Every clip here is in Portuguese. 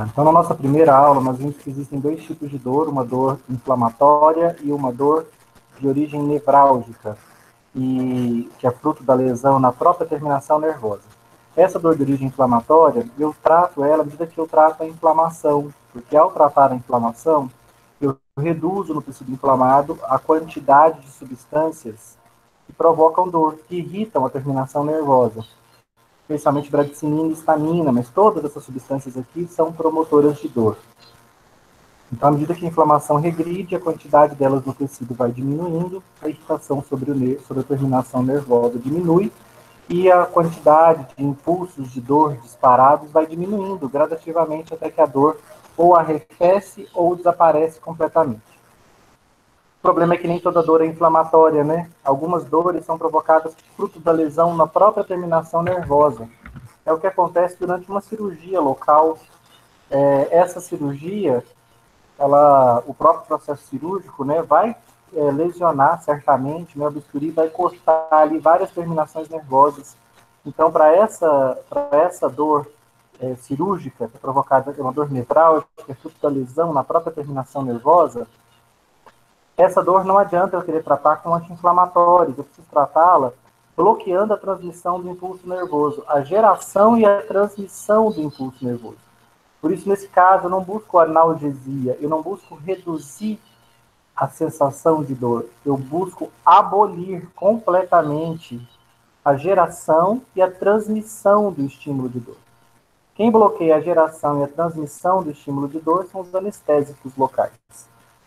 Então, na nossa primeira aula, nós vimos que existem dois tipos de dor, uma dor inflamatória e uma dor de origem nevrálgica, e que é fruto da lesão na própria terminação nervosa. Essa dor de origem inflamatória, eu trato ela à medida que eu trato a inflamação, porque ao tratar a inflamação, eu reduzo no tecido inflamado a quantidade de substâncias que provocam dor, que irritam a terminação nervosa, especialmente bradicinina e histamina, mas todas essas substâncias aqui são promotoras de dor. Então, à medida que a inflamação regride, a quantidade delas no tecido vai diminuindo, a irritação sobre a terminação nervosa diminui, e a quantidade de impulsos de dor disparados vai diminuindo gradativamente até que a dor ou arrefece ou desaparece completamente. O problema é que nem toda dor é inflamatória, né? Algumas dores são provocadas fruto da lesão na própria terminação nervosa. É o que acontece durante uma cirurgia local. Essa cirurgia, o próprio processo cirúrgico, né, vai lesionar certamente, né, o bisturi vai cortar ali várias terminações nervosas. Então, para essa dor cirúrgica, que é provocada por uma dor nevrálgica, que é fruto da lesão na própria terminação nervosa, essa dor não adianta eu querer tratar com anti-inflamatórios, eu preciso tratá-la bloqueando a transmissão do impulso nervoso, a geração e a transmissão do impulso nervoso. Por isso, nesse caso, eu não busco analgesia, eu não busco reduzir a sensação de dor, eu busco abolir completamente a geração e a transmissão do estímulo de dor. Quem bloqueia a geração e a transmissão do estímulo de dor são os anestésicos locais,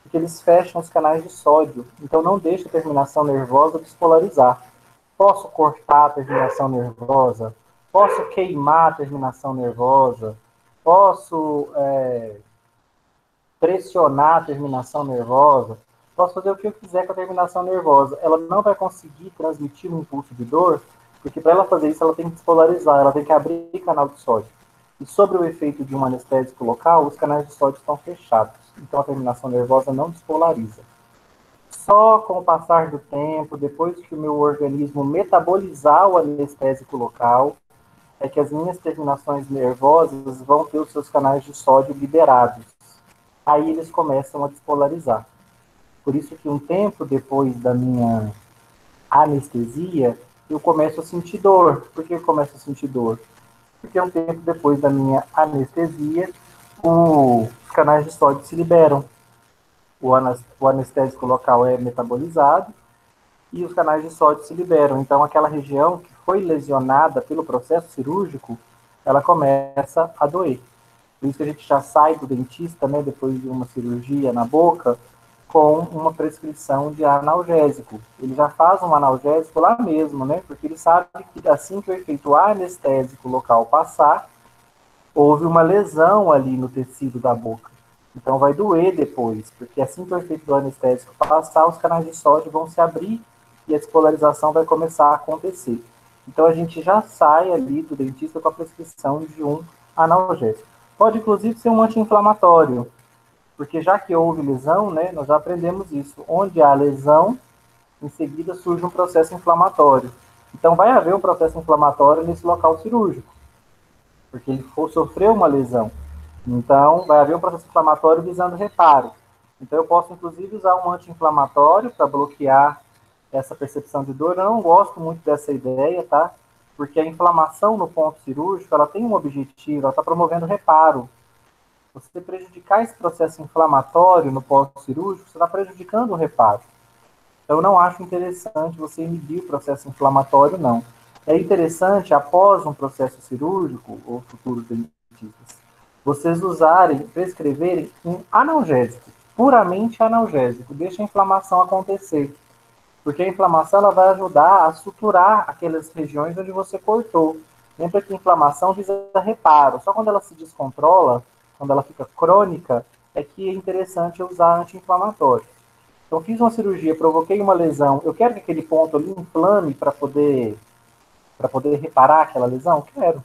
porque eles fecham os canais de sódio, então não deixa a terminação nervosa despolarizar. Posso cortar a terminação nervosa, posso queimar a terminação nervosa, posso pressionar a terminação nervosa, posso fazer o que eu quiser com a terminação nervosa. Ela não vai conseguir transmitir um impulso de dor, porque para ela fazer isso, ela tem que despolarizar, ela tem que abrir canal de sódio. E sobre o efeito de um anestésico local, os canais de sódio estão fechados. Então a terminação nervosa não despolariza. Só com o passar do tempo, depois que o meu organismo metabolizar o anestésico local, é que as minhas terminações nervosas vão ter os seus canais de sódio liberados. Aí eles começam a despolarizar. Por isso que um tempo depois da minha anestesia, eu começo a sentir dor. Por que eu começo a sentir dor? Porque um tempo depois da minha anestesia, os canais de sódio se liberam. O anestésico local é metabolizado e os canais de sódio se liberam. Então, aquela região que foi lesionada pelo processo cirúrgico, ela começa a doer. Por isso que a gente já sai do dentista, né, depois de uma cirurgia na boca, com uma prescrição de analgésico. Ele já faz um analgésico lá mesmo, né, porque ele sabe que assim que o efeito anestésico local passar, houve uma lesão ali no tecido da boca. Então vai doer depois, porque assim que o efeito do anestésico passar, os canais de sódio vão se abrir e a despolarização vai começar a acontecer. Então a gente já sai ali do dentista com a prescrição de um analgésico. Pode inclusive ser um anti-inflamatório, porque já que houve lesão, né, nós já aprendemos isso. Onde há lesão, em seguida surge um processo inflamatório. Então vai haver um processo inflamatório nesse local cirúrgico, porque ele sofreu uma lesão. Então vai haver um processo inflamatório visando reparo. Então eu posso inclusive usar um anti-inflamatório para bloquear essa percepção de dor. Eu não gosto muito dessa ideia, tá? Porque a inflamação no ponto cirúrgico, ela tem um objetivo, ela está promovendo reparo. Você prejudicar esse processo inflamatório no ponto cirúrgico, você está prejudicando o reparo. Então, eu não acho interessante você inibir o processo inflamatório, não. É interessante, após um processo cirúrgico, ou futuros dentistas, vocês usarem, prescreverem um analgésico, puramente analgésico. Deixa a inflamação acontecer. Porque a inflamação ela vai ajudar a suturar aquelas regiões onde você cortou. Lembra que a inflamação visa reparo. Só quando ela se descontrola, quando ela fica crônica, é que é interessante usar anti-inflamatório. Então, fiz uma cirurgia, provoquei uma lesão, eu quero que aquele ponto ali inflame para poder reparar aquela lesão? Quero.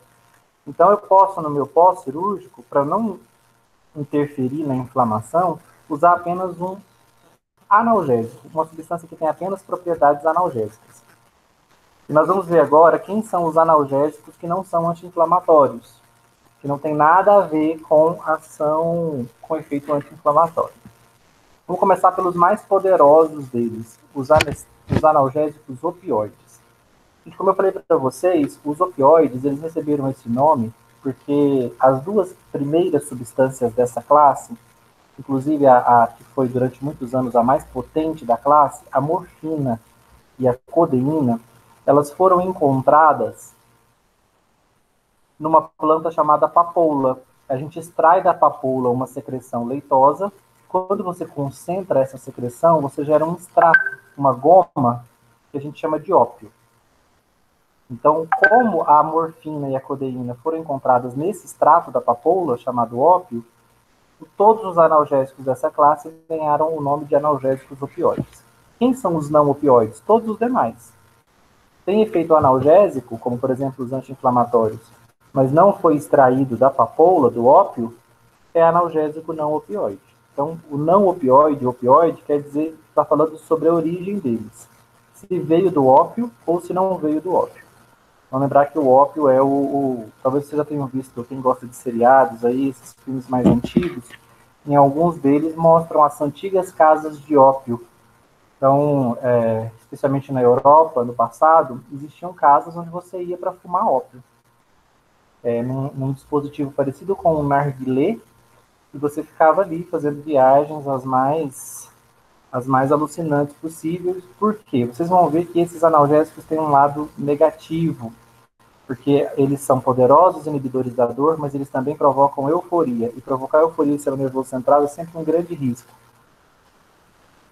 Então, eu posso, no meu pós-cirúrgico, para não interferir na inflamação, usar apenas um analgésico, uma substância que tem apenas propriedades analgésicas. E nós vamos ver agora quem são os analgésicos que não são anti-inflamatórios. que não tem nada a ver com ação, com efeito anti-inflamatório. Vamos começar pelos mais poderosos deles, os analgésicos opioides. E como eu falei para vocês, os opioides, eles receberam esse nome porque as duas primeiras substâncias dessa classe, inclusive a que foi durante muitos anos a mais potente da classe, a morfina e a codeína, elas foram encontradas numa planta chamada papoula. A gente extrai da papoula uma secreção leitosa. Quando você concentra essa secreção, você gera um extrato, uma goma, que a gente chama de ópio. Então, como a morfina e a codeína foram encontradas nesse extrato da papoula, chamado ópio, todos os analgésicos dessa classe ganharam o nome de analgésicos opioides. Quem são os não opioides? Todos os demais. Tem efeito analgésico, como por exemplo os anti-inflamatórios, mas não foi extraído da papoula, do ópio, é analgésico não opioide. Então, o não opioide, opioide, quer dizer, está falando sobre a origem deles. Se veio do ópio ou se não veio do ópio. Vamos lembrar que o ópio é talvez vocês já tenham visto, quem gosta de seriados aí, esses filmes mais antigos, em alguns deles mostram as antigas casas de ópio. Então, especialmente na Europa, no passado, existiam casas onde você ia para fumar ópio. Num dispositivo parecido com um narguilé, e você ficava ali fazendo viagens as mais alucinantes possíveis. Por quê? Vocês vão ver que esses analgésicos têm um lado negativo, porque eles são poderosos inibidores da dor, mas eles também provocam euforia. E provocar euforia no sistema nervoso central é sempre um grande risco.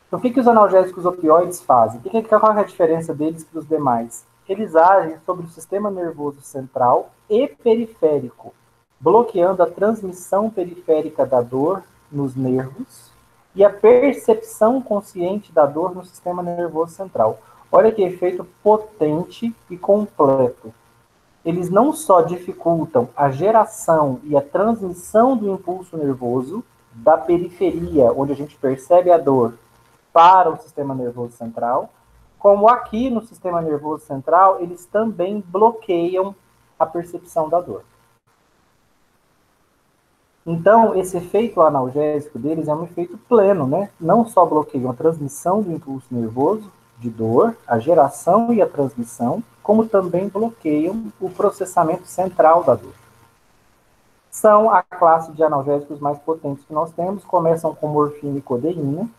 Então, o que os analgésicos opioides fazem? Qual é a diferença deles para os demais? Eles agem sobre o sistema nervoso central e periférico, bloqueando a transmissão periférica da dor nos nervos e a percepção consciente da dor no sistema nervoso central. Olha que efeito potente e completo. Eles não só dificultam a geração e a transmissão do impulso nervoso da periferia, onde a gente percebe a dor, para o sistema nervoso central, como aqui no sistema nervoso central, eles também bloqueiam a percepção da dor. Então, esse efeito analgésico deles é um efeito pleno, né? Não só bloqueiam a transmissão do impulso nervoso de dor, a geração e a transmissão, como também bloqueiam o processamento central da dor. São a classe de analgésicos mais potentes que nós temos, começam com morfina e codeína.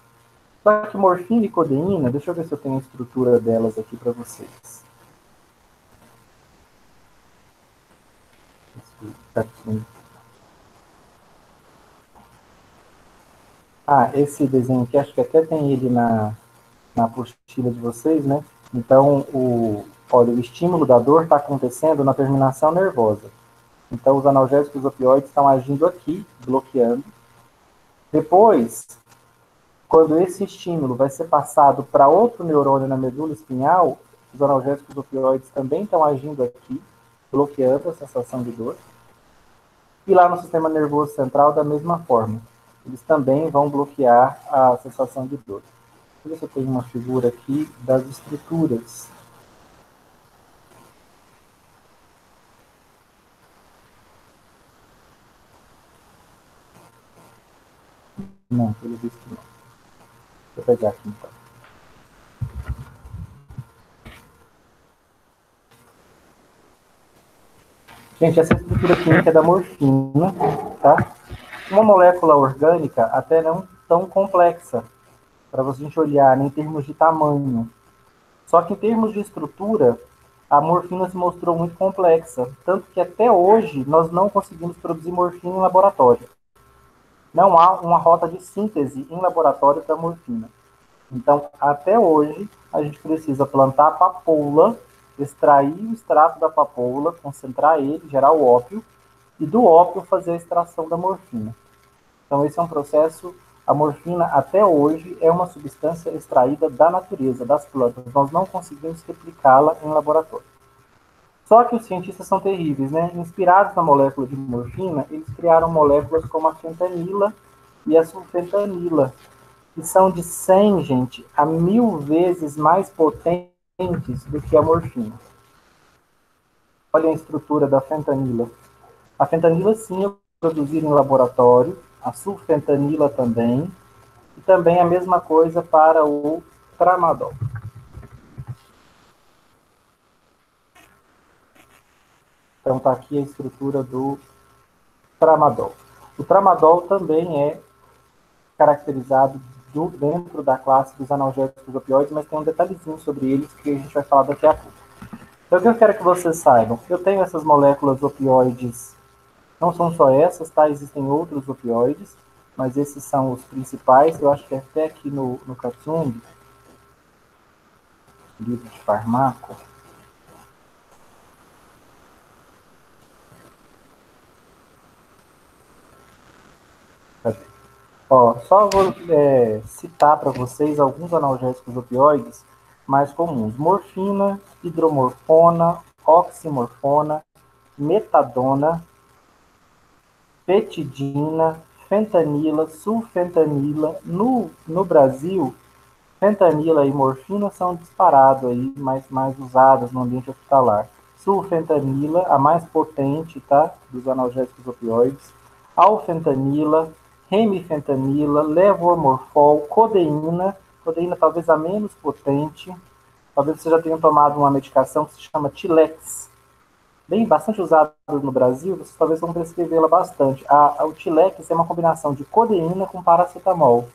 Só que morfina e codeína, deixa eu ver se eu tenho a estrutura delas aqui para vocês. Aqui. Esse desenho aqui, acho que até tem ele na apostila de vocês, né? Então, olha, o estímulo da dor está acontecendo na terminação nervosa. Então, os analgésicos opioides estão agindo aqui, bloqueando. Depois, quando esse estímulo vai ser passado para outro neurônio na medula espinhal, os analgésicos opioides também estão agindo aqui, bloqueando a sensação de dor. E lá no sistema nervoso central, da mesma forma. Eles também vão bloquear a sensação de dor. Deixa eu ver se eu tenho uma figura aqui das estruturas. Não, pelo visto não. Deixa eu pegar aqui então. Gente, essa estrutura química é da morfina, tá? Uma molécula orgânica até não tão complexa para a gente olhar, né, em termos de tamanho. Só que em termos de estrutura, a morfina se mostrou muito complexa, tanto que até hoje nós não conseguimos produzir morfina em laboratório. Não há uma rota de síntese em laboratório para morfina. Então, até hoje, a gente precisa plantar a papoula, extrair o extrato da papoula, concentrar ele, gerar o ópio, e do ópio fazer a extração da morfina. Então, esse é um processo. A morfina, até hoje, é uma substância extraída da natureza, das plantas. Nós não conseguimos replicá-la em laboratório. Só que os cientistas são terríveis, né? Inspirados na molécula de morfina, eles criaram moléculas como a fentanila e a sulfentanila, que são de 100, gente, a 1000 vezes mais potentes do que a morfina. Olha a estrutura da fentanila. A fentanila, sim, é produzida em laboratório, a sulfentanila também, e também a mesma coisa para o tramadol. Então, está aqui a estrutura do tramadol. O tramadol também é caracterizado dentro da classe dos analgésicos opioides, mas tem um detalhezinho sobre eles que a gente vai falar daqui a pouco. Então, o que eu quero que vocês saibam? Eu tenho essas moléculas opioides, não são só essas, tá? Existem outros opioides, mas esses são os principais. Eu acho que até aqui no Katsung, livro de farmaco, ó, só vou citar para vocês alguns analgésicos opioides mais comuns: morfina, hidromorfona, oximorfona, metadona, petidina, fentanila, sulfentanila. No Brasil, fentanila e morfina são disparados aí, mais usadas no ambiente hospitalar. Sulfentanila, a mais potente, tá? Dos analgésicos opioides. Alfentanila, remifentanila, levomorfol, codeína. Codeína talvez a menos potente. Talvez você já tenha tomado uma medicação que se chama Tilex, bem bastante usada no Brasil, vocês talvez vão prescrevê-la bastante. O Tilex é uma combinação de codeína com paracetamol.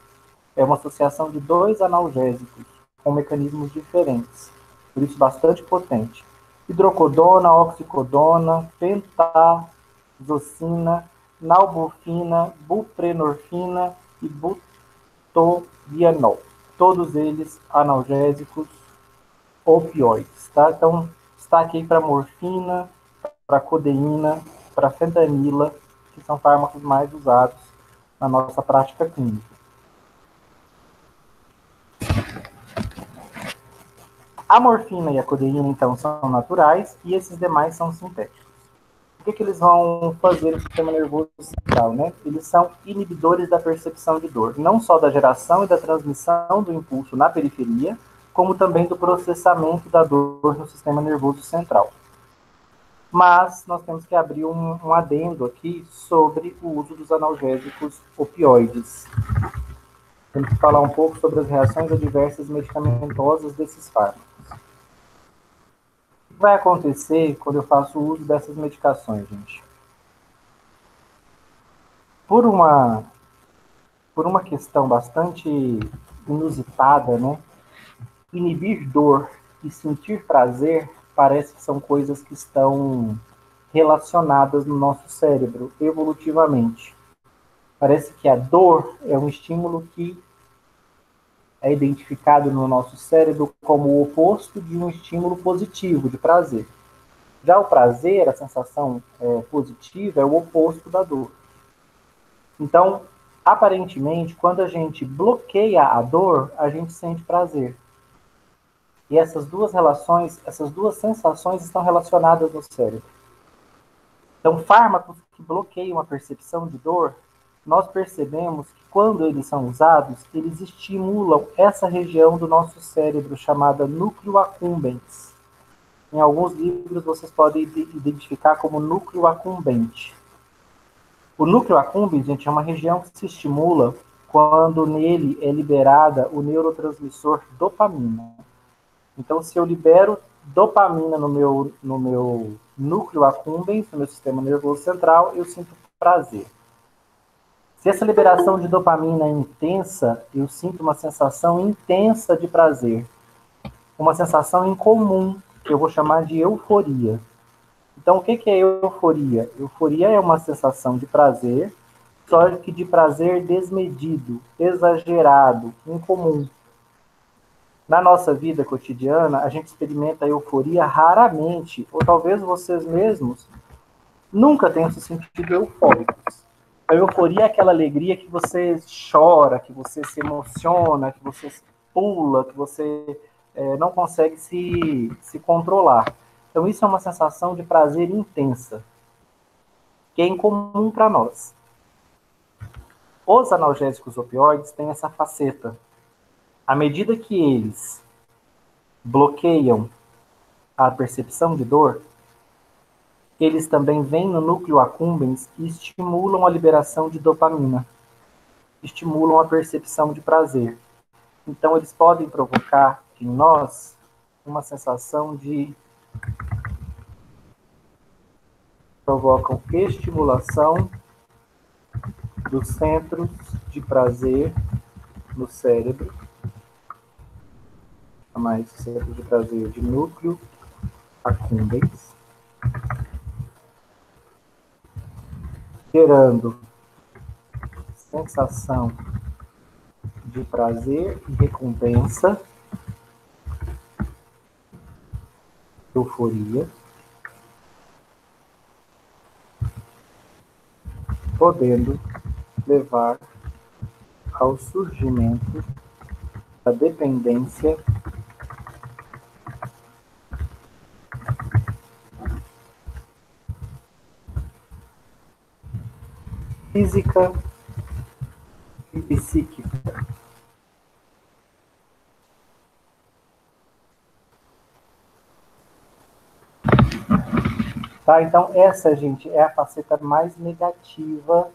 É uma associação de dois analgésicos com mecanismos diferentes, por isso bastante potente. Hidrocodona, oxicodona, pentazocina, nalbuphina, buprenorfina e butovianol. Todos eles analgésicos opioides, tá? Então, destaque aí para morfina, para codeína, para fentanila, que são fármacos mais usados na nossa prática clínica. A morfina e a codeína, então, são naturais e esses demais são sintéticos. O que eles vão fazer no sistema nervoso central, né? Eles são inibidores da percepção de dor, não só da geração e da transmissão do impulso na periferia, como também do processamento da dor no sistema nervoso central. Mas nós temos que abrir um adendo aqui sobre o uso dos analgésicos opioides. Temos que falar um pouco sobre as reações adversas medicamentosas desses fármacos. O que vai acontecer quando eu faço uso dessas medicações, gente? Por uma questão bastante inusitada, né? Inibir dor e sentir prazer parece que são coisas que estão relacionadas no nosso cérebro evolutivamente. Parece que a dor é um estímulo que é identificado no nosso cérebro como o oposto de um estímulo positivo, de prazer. Já o prazer, a sensação positiva, é o oposto da dor. Então, aparentemente, quando a gente bloqueia a dor, a gente sente prazer. E essas duas relações, essas duas sensações estão relacionadas no cérebro. Então, fármacos que bloqueiam a percepção de dor, nós percebemos que quando eles são usados, eles estimulam essa região do nosso cérebro chamada núcleo accumbens. Em alguns livros vocês podem identificar como núcleo accumbente. O núcleo accumbens, gente, é uma região que se estimula quando nele é liberada o neurotransmissor dopamina. Então, se eu libero dopamina no meu núcleo accumbens, no meu sistema nervoso central, eu sinto prazer. Se essa liberação de dopamina é intensa, eu sinto uma sensação intensa de prazer. Uma sensação incomum, que eu vou chamar de euforia. Então, o que é euforia? Euforia é uma sensação de prazer, só que de prazer desmedido, exagerado, incomum. Na nossa vida cotidiana, a gente experimenta a euforia raramente, ou talvez vocês mesmos nunca tenham se sentido eufóricos. A euforia é aquela alegria que você chora, que você se emociona, que você pula, que você não consegue se controlar. Então, isso é uma sensação de prazer intensa, que é incomum para nós. Os analgésicos opioides têm essa faceta. À medida que eles bloqueiam a percepção de dor, eles também vêm no núcleo accumbens e estimulam a liberação de dopamina, estimulam a percepção de prazer. Então, eles podem provocar em nós uma sensação de... provocam estimulação dos centros de prazer no cérebro, mais centro de prazer de núcleo accumbens, gerando sensação de prazer e recompensa, euforia, podendo levar ao surgimento da dependência física e psíquica. Tá? Então, essa, gente, é a faceta mais negativa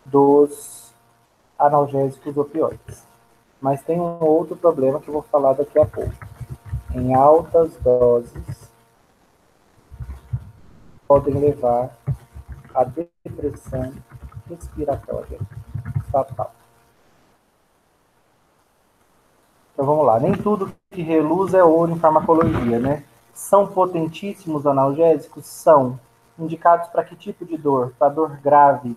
dos analgésicos opioides. Mas tem um outro problema que eu vou falar daqui a pouco. Em altas doses, podem levar à depressão respiratória fatal. Então vamos lá. Nem tudo que reluz é ouro em farmacologia, né? São potentíssimos analgésicos? São. Indicados para que tipo de dor? Para dor grave.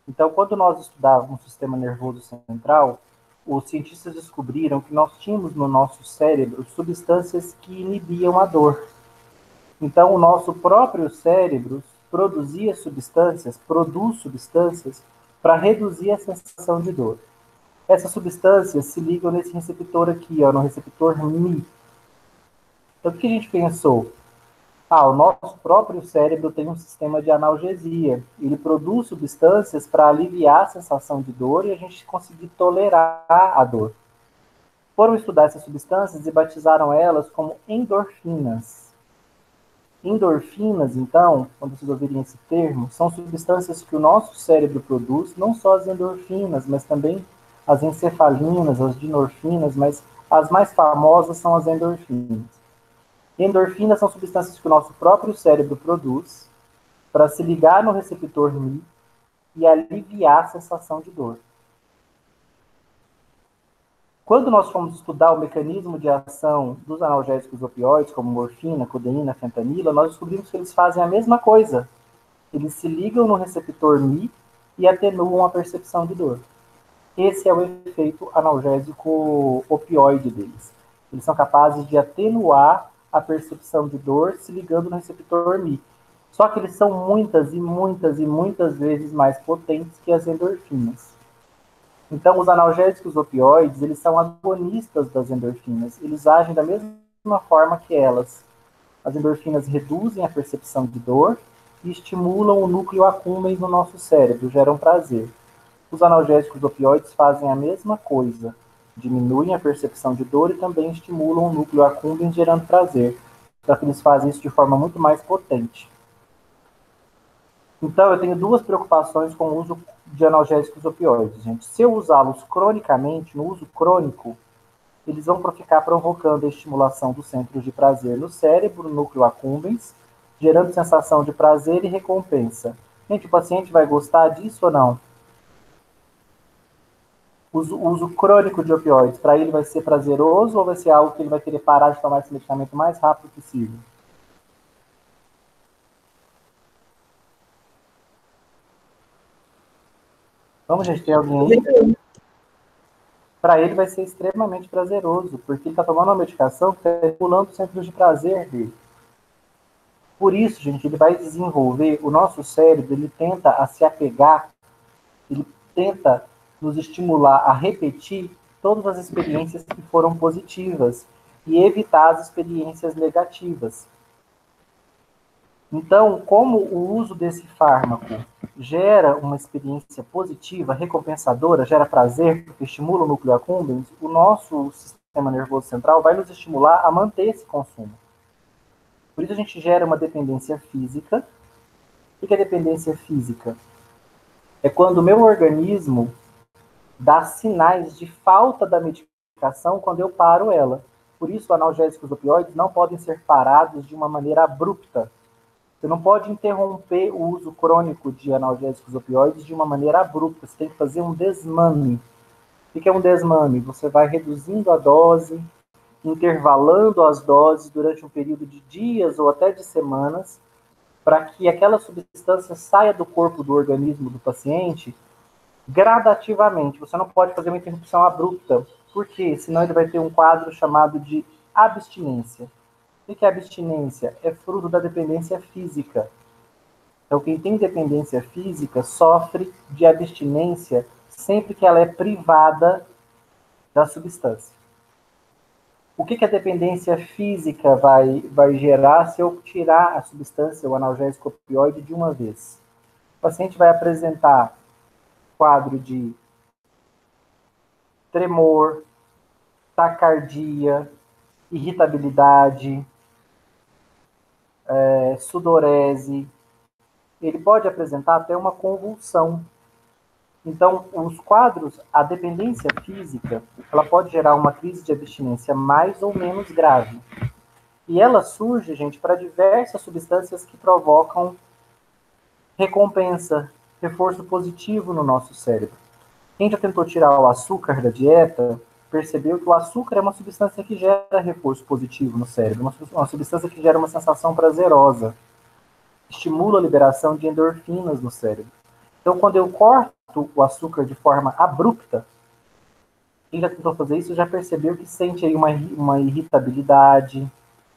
Então, quando nós estudávamos o sistema nervoso central, os cientistas descobriram que nós tínhamos no nosso cérebro substâncias que inibiam a dor. Então, o nosso próprio cérebro produz substâncias para reduzir a sensação de dor. Essas substâncias se ligam nesse receptor aqui, ó, no receptor Mi. Então, o que a gente pensou? O nosso próprio cérebro tem um sistema de analgesia. Ele produz substâncias para aliviar a sensação de dor e a gente conseguir tolerar a dor. Foram estudar essas substâncias e batizaram elas como endorfinas. Endorfinas, então, quando vocês ouvirem esse termo, são substâncias que o nosso cérebro produz, não só as endorfinas, mas também as encefalinas, as dinorfinas, mas as mais famosas são as endorfinas. Endorfinas são substâncias que o nosso próprio cérebro produz para se ligar no receptor Mi e aliviar a sensação de dor. Quando nós fomos estudar o mecanismo de ação dos analgésicos opioides, como morfina, codeína, fentanila, nós descobrimos que eles fazem a mesma coisa. Eles se ligam no receptor Mi e atenuam a percepção de dor. Esse é o efeito analgésico opioide deles. Eles são capazes de atenuar a percepção de dor se ligando no receptor Mi. Só que eles são muitas e muitas e muitas vezes mais potentes que as endorfinas. Então, os analgésicos opioides, eles são agonistas das endorfinas. Eles agem da mesma forma que elas. As endorfinas reduzem a percepção de dor e estimulam o núcleo accumbens no nosso cérebro, geram prazer. Os analgésicos opioides fazem a mesma coisa. Diminuem a percepção de dor e também estimulam o núcleo accumbens, gerando prazer. Só que eles fazem isso de forma muito mais potente. Então, eu tenho duas preocupações com o uso de analgésicos opioides, gente. Se eu usá-los cronicamente, no uso crônico, eles vão ficar provocando a estimulação dos centros de prazer no cérebro, no núcleo accumbens, gerando sensação de prazer e recompensa. Gente, o paciente vai gostar disso ou não? O uso crônico de opioides, para ele vai ser prazeroso ou vai ser algo que ele vai querer parar de tomar esse medicamento o mais rápido possível? Vamos, gente, tem alguém aí? Para ele vai ser extremamente prazeroso, porque ele está tomando uma medicação que está estimulando os centros de prazer dele. Por isso, gente, ele vai desenvolver, o nosso cérebro, ele tenta a se apegar, ele tenta nos estimular a repetir todas as experiências que foram positivas e evitar as experiências negativas. Então, como o uso desse fármaco gera uma experiência positiva, recompensadora, gera prazer, porque estimula o núcleo accumbens, o nosso sistema nervoso central vai nos estimular a manter esse consumo. Por isso a gente gera uma dependência física. O que é dependência física? É quando o meu organismo dá sinais de falta da medicação quando eu paro ela. Por isso, analgésicos opioides não podem ser parados de uma maneira abrupta. Você não pode interromper o uso crônico de analgésicos opioides de uma maneira abrupta. Você tem que fazer um desmame. O que é um desmame? Você vai reduzindo a dose, intervalando as doses durante um período de dias ou até de semanas, para que aquela substância saia do corpo do organismo do paciente gradativamente. Você não pode fazer uma interrupção abrupta. Por quê? Senão ele vai ter um quadro chamado de abstinência. O que é abstinência? É fruto da dependência física. Então, quem tem dependência física sofre de abstinência sempre que ela é privada da substância. O que a dependência física vai gerar se eu tirar a substância, o analgésico opioide, de uma vez? O paciente vai apresentar quadro de tremor, taquicardia, irritabilidade, sudorese. Ele pode apresentar até uma convulsão. Então, os quadros, a dependência física, ela pode gerar uma crise de abstinência mais ou menos grave. E ela surge, gente, para diversas substâncias que provocam recompensa, reforço positivo no nosso cérebro. Quem já tentou tirar o açúcar da dieta, percebeu que o açúcar é uma substância que gera reforço positivo no cérebro, uma substância que gera uma sensação prazerosa, estimula a liberação de endorfinas no cérebro. Então, quando eu corto o açúcar de forma abrupta, quem já tentou fazer isso já percebeu que sente aí uma irritabilidade,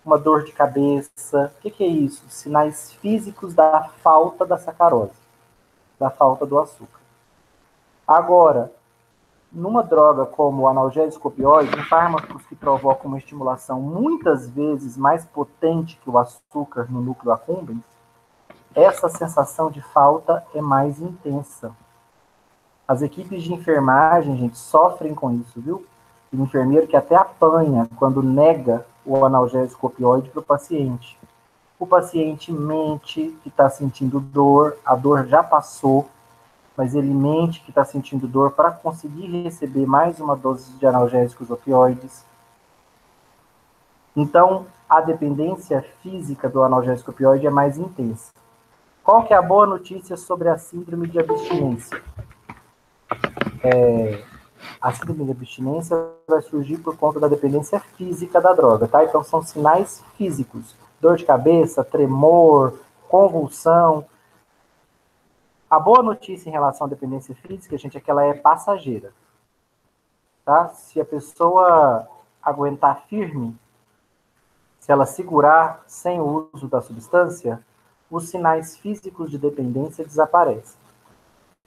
uma dor de cabeça. O que é isso? Sinais físicos da falta da sacarose, da falta do açúcar. Agora, numa droga como o analgésico opioide, em fármacos que provocam uma estimulação muitas vezes mais potente que o açúcar no núcleo accumbens, essa sensação de falta é mais intensa. As equipes de enfermagem, gente, sofrem com isso, viu? Tem enfermeiro que até apanha quando nega o analgésico opioide para o paciente. O paciente mente que está sentindo dor, a dor já passou, mas ele mente que está sentindo dor para conseguir receber mais uma dose de analgésicos opioides. Então, a dependência física do analgésico opioide é mais intensa. Qual que é a boa notícia sobre a síndrome de abstinência? A síndrome de abstinência vai surgir por conta da dependência física da droga, tá? Então, são sinais físicos. Dor de cabeça, tremor, convulsão. A boa notícia em relação à dependência física, gente, é que ela é passageira. Tá? Se a pessoa aguentar firme, se ela segurar sem o uso da substância, os sinais físicos de dependência desaparecem.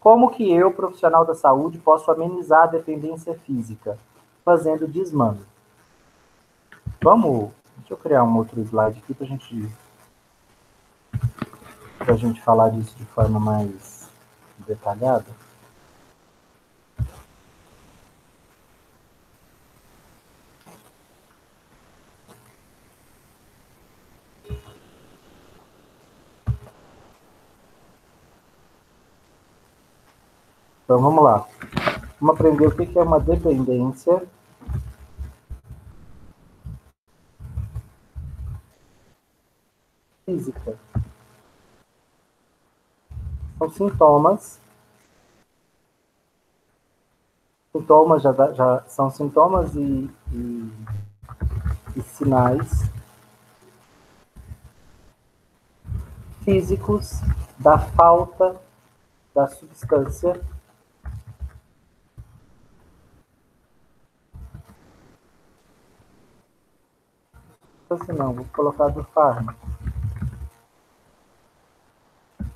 Como que eu, profissional da saúde, posso amenizar a dependência física? Fazendo desmame. Deixa eu criar um outro slide aqui para a gente falar disso de forma mais detalhada. Então, vamos lá. Vamos aprender o que é uma dependência física. São sintomas. Sintomas já são sintomas e sinais físicos da falta da substância não, vou colocar do fármaco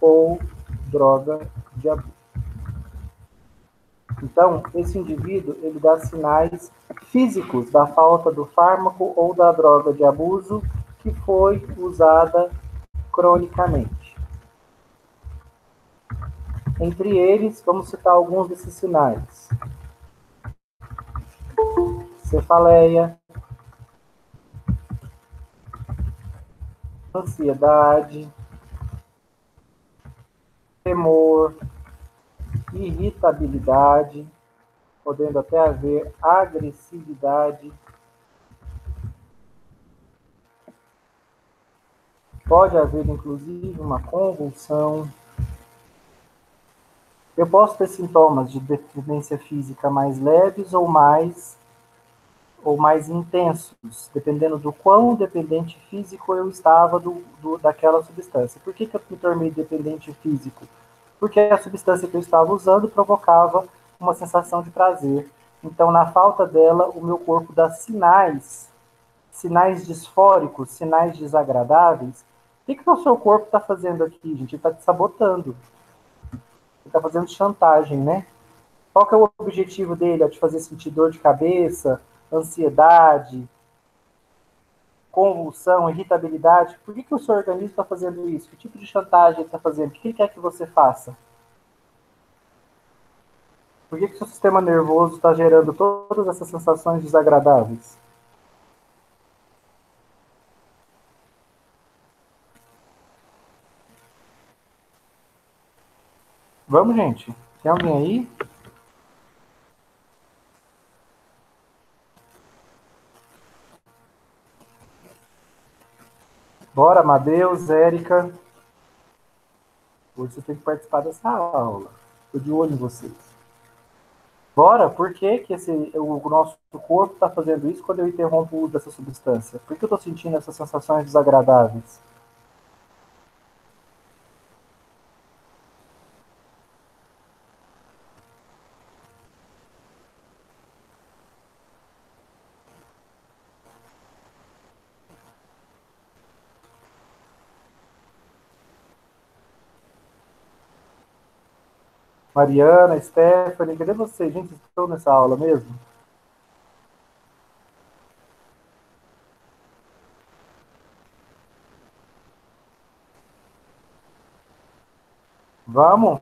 ou droga de abuso. Então, esse indivíduo, ele dá sinais físicos da falta do fármaco ou da droga de abuso que foi usada cronicamente. Entre eles, vamos citar alguns desses sinais. Cefaleia, ansiedade, temor, irritabilidade, podendo até haver agressividade, pode haver inclusive uma convulsão. Eu posso ter sintomas de dependência física mais leves ou mais intensos, dependendo do quão dependente físico eu estava daquela substância. Por que eu me tornei dependente físico? Porque a substância que eu estava usando provocava uma sensação de prazer. Então, na falta dela, o meu corpo dá sinais disfóricos, sinais desagradáveis. O que o seu corpo está fazendo aqui, gente? Ele está te sabotando. Ele está fazendo chantagem, né? Qual que é o objetivo dele? É te fazer sentir dor de cabeça, ansiedade, convulsão, irritabilidade. Por que o seu organismo está fazendo isso? Que tipo de chantagem ele está fazendo? O que ele quer que você faça? Por que o seu sistema nervoso está gerando todas essas sensações desagradáveis? Vamos, gente. Tem alguém aí? Bora, Amadeus, Érica. Hoje você tem que participar dessa aula. Estou de olho em vocês. Bora, por que, que o nosso corpo está fazendo isso quando eu interrompo o uso dessa substância? Por que eu estou sentindo essas sensações desagradáveis? Mariana, Stephanie, cadê vocês? Gente, vocês estão nessa aula mesmo? Vamos?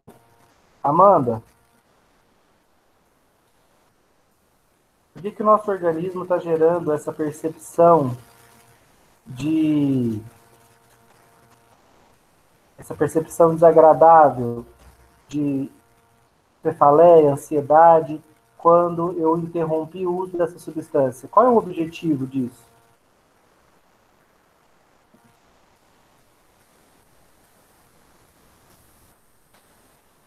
Amanda, por que, que o nosso organismo está gerando de essa percepção desagradável de cefaleia, ansiedade, quando eu interrompi o uso dessa substância? Qual é o objetivo disso?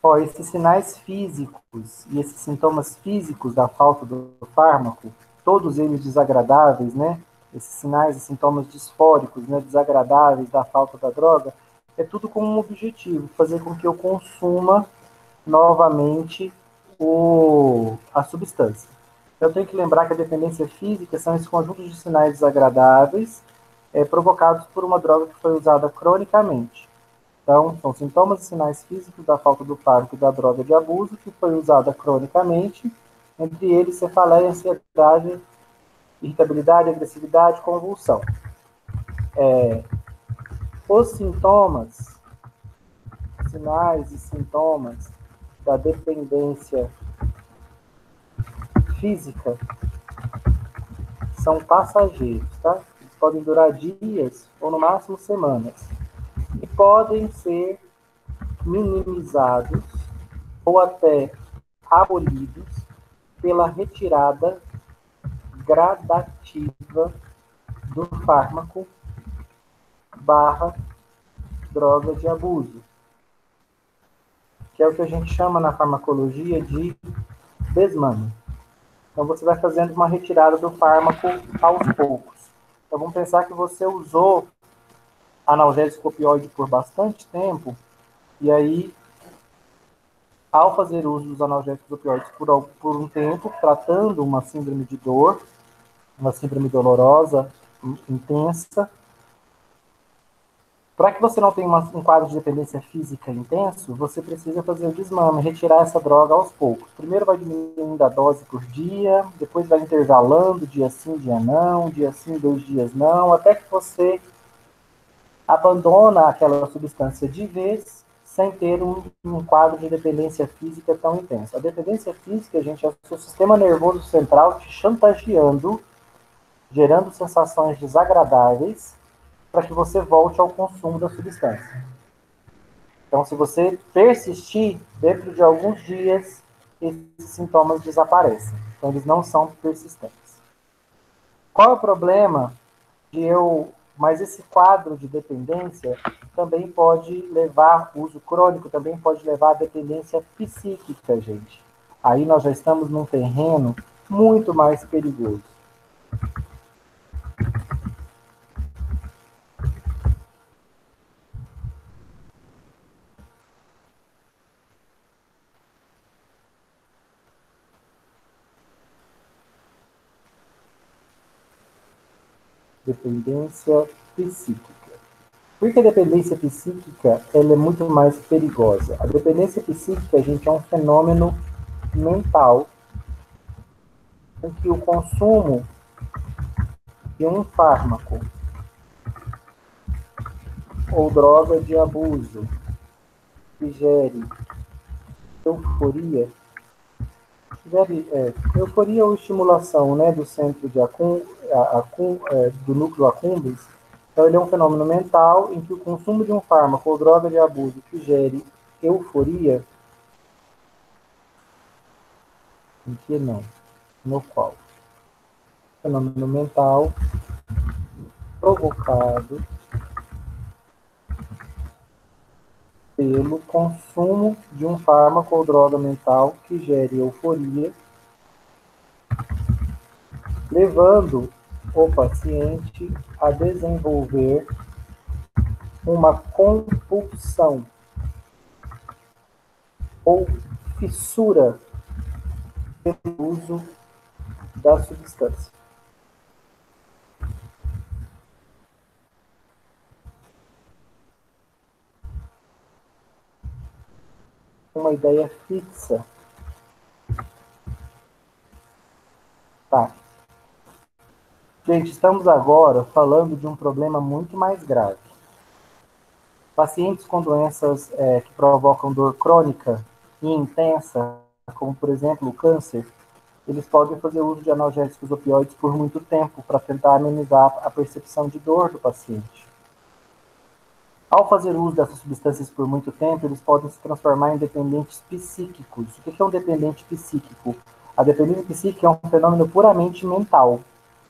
Ó, esses sinais físicos e esses sintomas físicos da falta do fármaco, todos eles desagradáveis, né? Esses sinais e sintomas disfóricos, né, desagradáveis da falta da droga, é tudo com um objetivo, fazer com que eu consuma novamente a substância. Eu tenho que lembrar que a dependência física são esses conjuntos de sinais desagradáveis provocados por uma droga que foi usada cronicamente. Então, são sintomas e sinais físicos da falta do fármaco e da droga de abuso que foi usada cronicamente, entre eles cefaleia, ansiedade, irritabilidade, agressividade, convulsão. Os sinais e sintomas da dependência física são passageiros, tá? Eles podem durar dias ou no máximo semanas e podem ser minimizados ou até abolidos pela retirada gradativa do fármaco barra droga de abuso, que é o que a gente chama na farmacologia de desmame. Então você vai fazendo uma retirada do fármaco aos poucos. Então vamos pensar que você usou analgésico opioide por bastante tempo, e aí, ao fazer uso dos analgésicos opioides por um tempo, tratando uma síndrome de dor, uma síndrome dolorosa, intensa, para que você não tenha um quadro de dependência física intenso, você precisa fazer o desmame, retirar essa droga aos poucos. Primeiro vai diminuindo a dose por dia, depois vai intervalando, dia sim, dia não, dia sim, 2 dias não, até que você abandona aquela substância de vez, sem ter um quadro de dependência física tão intenso. A dependência física, gente, é o seu sistema nervoso central te chantageando, gerando sensações desagradáveis, para que você volte ao consumo da substância. Então, se você persistir, dentro de alguns dias, esses sintomas desaparecem. Então, eles não são persistentes. Qual é o problema de eu... Mas esse quadro de dependência também pode levar, o uso crônico também pode levar à dependência psíquica, gente. Aí nós já estamos num terreno muito mais perigoso. Dependência psíquica. Por que a dependência psíquica ela é muito mais perigosa? A dependência psíquica, gente, é um fenômeno mental em que o consumo de um fármaco ou droga de abuso que gere euforia, euforia ou estimulação, né, do centro de do núcleo accumbens. Então, ele é um fenômeno mental em que o consumo de um fármaco ou droga de abuso que gere euforia, em que não, no qual fenômeno mental provocado pelo consumo de um fármaco ou droga mental que gere euforia, levando o paciente a desenvolver uma compulsão ou fissura pelo uso da substância. Uma ideia fixa. Tá. Gente, estamos agora falando de um problema muito mais grave. Pacientes com doenças que provocam dor crônica e intensa, como por exemplo o câncer, eles podem fazer uso de analgésicos opioides por muito tempo para tentar amenizar a percepção de dor do paciente. Ao fazer uso dessas substâncias por muito tempo, eles podem se transformar em dependentes psíquicos. O que é um dependente psíquico? A dependência psíquica é um fenômeno puramente mental,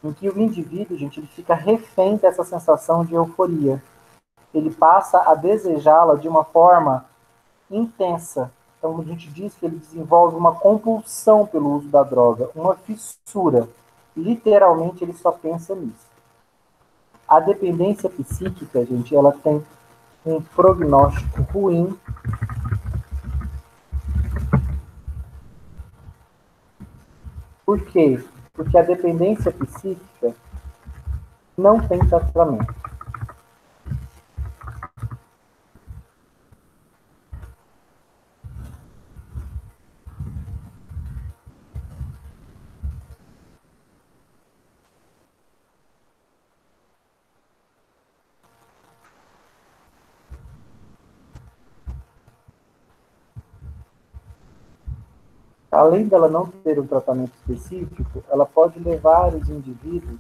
em que o indivíduo, gente, ele fica refém dessa sensação de euforia. Ele passa a desejá-la de uma forma intensa. Então, a gente diz que ele desenvolve uma compulsão pelo uso da droga, uma fissura. Literalmente, ele só pensa nisso. A dependência psíquica, gente, ela tem um prognóstico ruim. Por quê? Porque a dependência psíquica não tem tratamento. Além dela não ter um tratamento específico, ela pode levar os indivíduos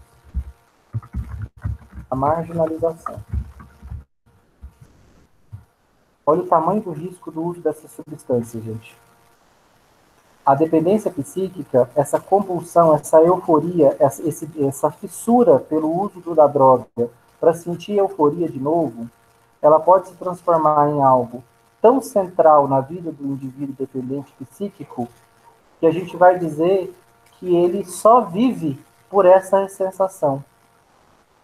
à marginalização. Olha o tamanho do risco do uso dessa substância, gente. A dependência psíquica, essa compulsão, essa euforia, essa fissura pelo uso da droga para sentir euforia de novo, ela pode se transformar em algo tão central na vida do indivíduo dependente psíquico que a gente vai dizer que ele só vive por essa sensação.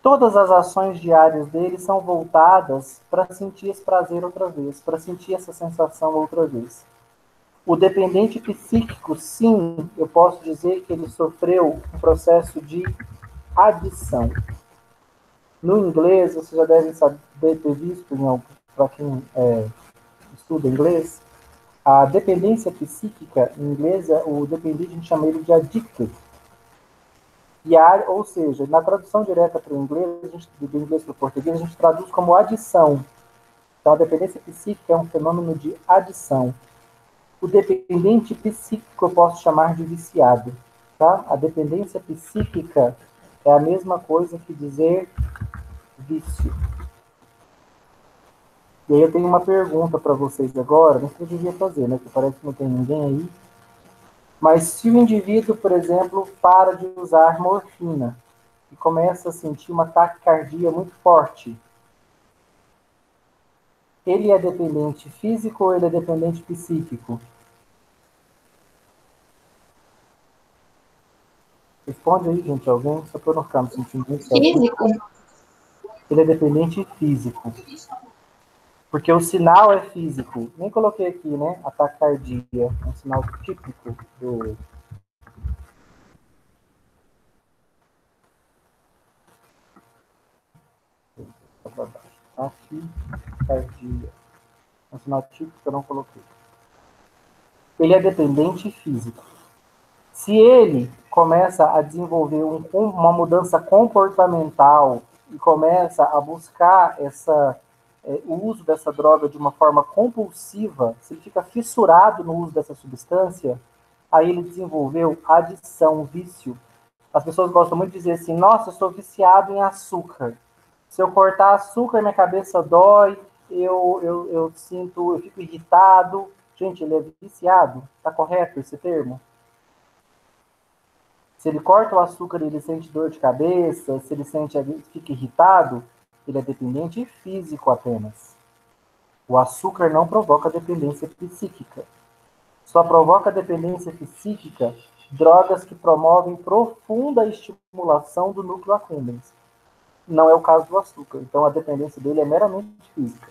Todas as ações diárias dele são voltadas para sentir esse prazer outra vez, para sentir essa sensação outra vez. O dependente psíquico, sim, eu posso dizer que ele sofreu um processo de adição. No inglês, vocês já devem saber, ter visto, para quem estuda inglês, a dependência psíquica, em inglês, o dependente, a gente chama ele de addicted. Ou seja, na tradução direta para o inglês, do inglês para o português, a gente traduz como adição. Então, a dependência psíquica é um fenômeno de adição. O dependente psíquico eu posso chamar de viciado. Tá? A dependência psíquica é a mesma coisa que dizer vício. E aí eu tenho uma pergunta para vocês agora, não sei se eu devia fazer, né? Porque parece que não tem ninguém aí. Mas se o indivíduo, por exemplo, para de usar morfina e começa a sentir uma taquicardia muito forte, ele é dependente físico ou ele é dependente psíquico? Responde aí, gente, alguém, só para eu não ficar me sentindo muito certo. Físico? Ele é dependente físico. Porque o sinal é físico. Nem coloquei aqui, né? A taquicardia. É um sinal típico do... Taquicardia. É um sinal típico que eu não coloquei. Ele é dependente físico. Se ele começa a desenvolver uma mudança comportamental e começa a buscar o uso dessa droga de uma forma compulsiva, se ele fica fissurado no uso dessa substância, aí ele desenvolveu adição, vício. As pessoas gostam muito de dizer assim, nossa, eu sou viciado em açúcar. Se eu cortar açúcar, minha cabeça dói, eu sinto, eu fico irritado. Gente, ele é viciado? Tá correto esse termo? Se ele corta o açúcar e ele sente dor de cabeça, se ele fica irritado, ele é dependente físico apenas. O açúcar não provoca dependência psíquica. Só provoca dependência psíquica drogas que promovem profunda estimulação do núcleo accumbens. Não é o caso do açúcar. Então a dependência dele é meramente física.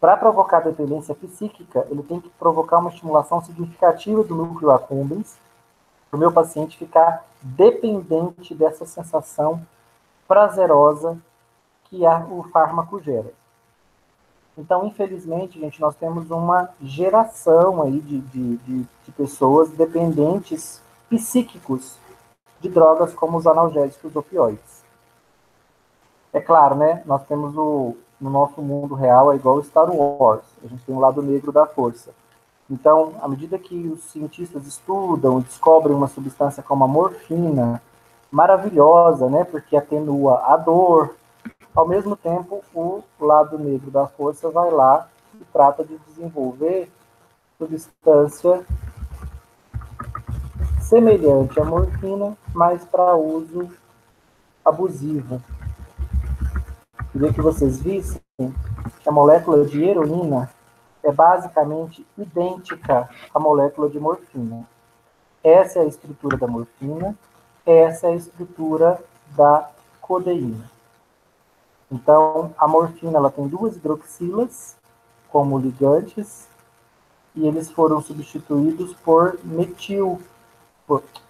Para provocar dependência psíquica, ele tem que provocar uma estimulação significativa do núcleo accumbens para o meu paciente ficar dependente dessa sensação prazerosa que o fármaco gera. Então, infelizmente, gente, nós temos uma geração aí de pessoas dependentes psíquicos de drogas como os analgésicos opioides. É claro, né? Nós temos no nosso mundo real, é igual Star Wars. A gente tem o lado negro da força. Então, à medida que os cientistas estudam, descobrem uma substância como a morfina, maravilhosa, né? Porque atenua a dor. Ao mesmo tempo, o lado negro da força vai lá e trata de desenvolver substância semelhante à morfina, mas para uso abusivo. Queria que vocês vissem que a molécula de heroína é basicamente idêntica à molécula de morfina. Essa é a estrutura da morfina, essa é a estrutura da codeína. Então, a morfina ela tem 2 hidroxilas como ligantes e eles foram substituídos por metil,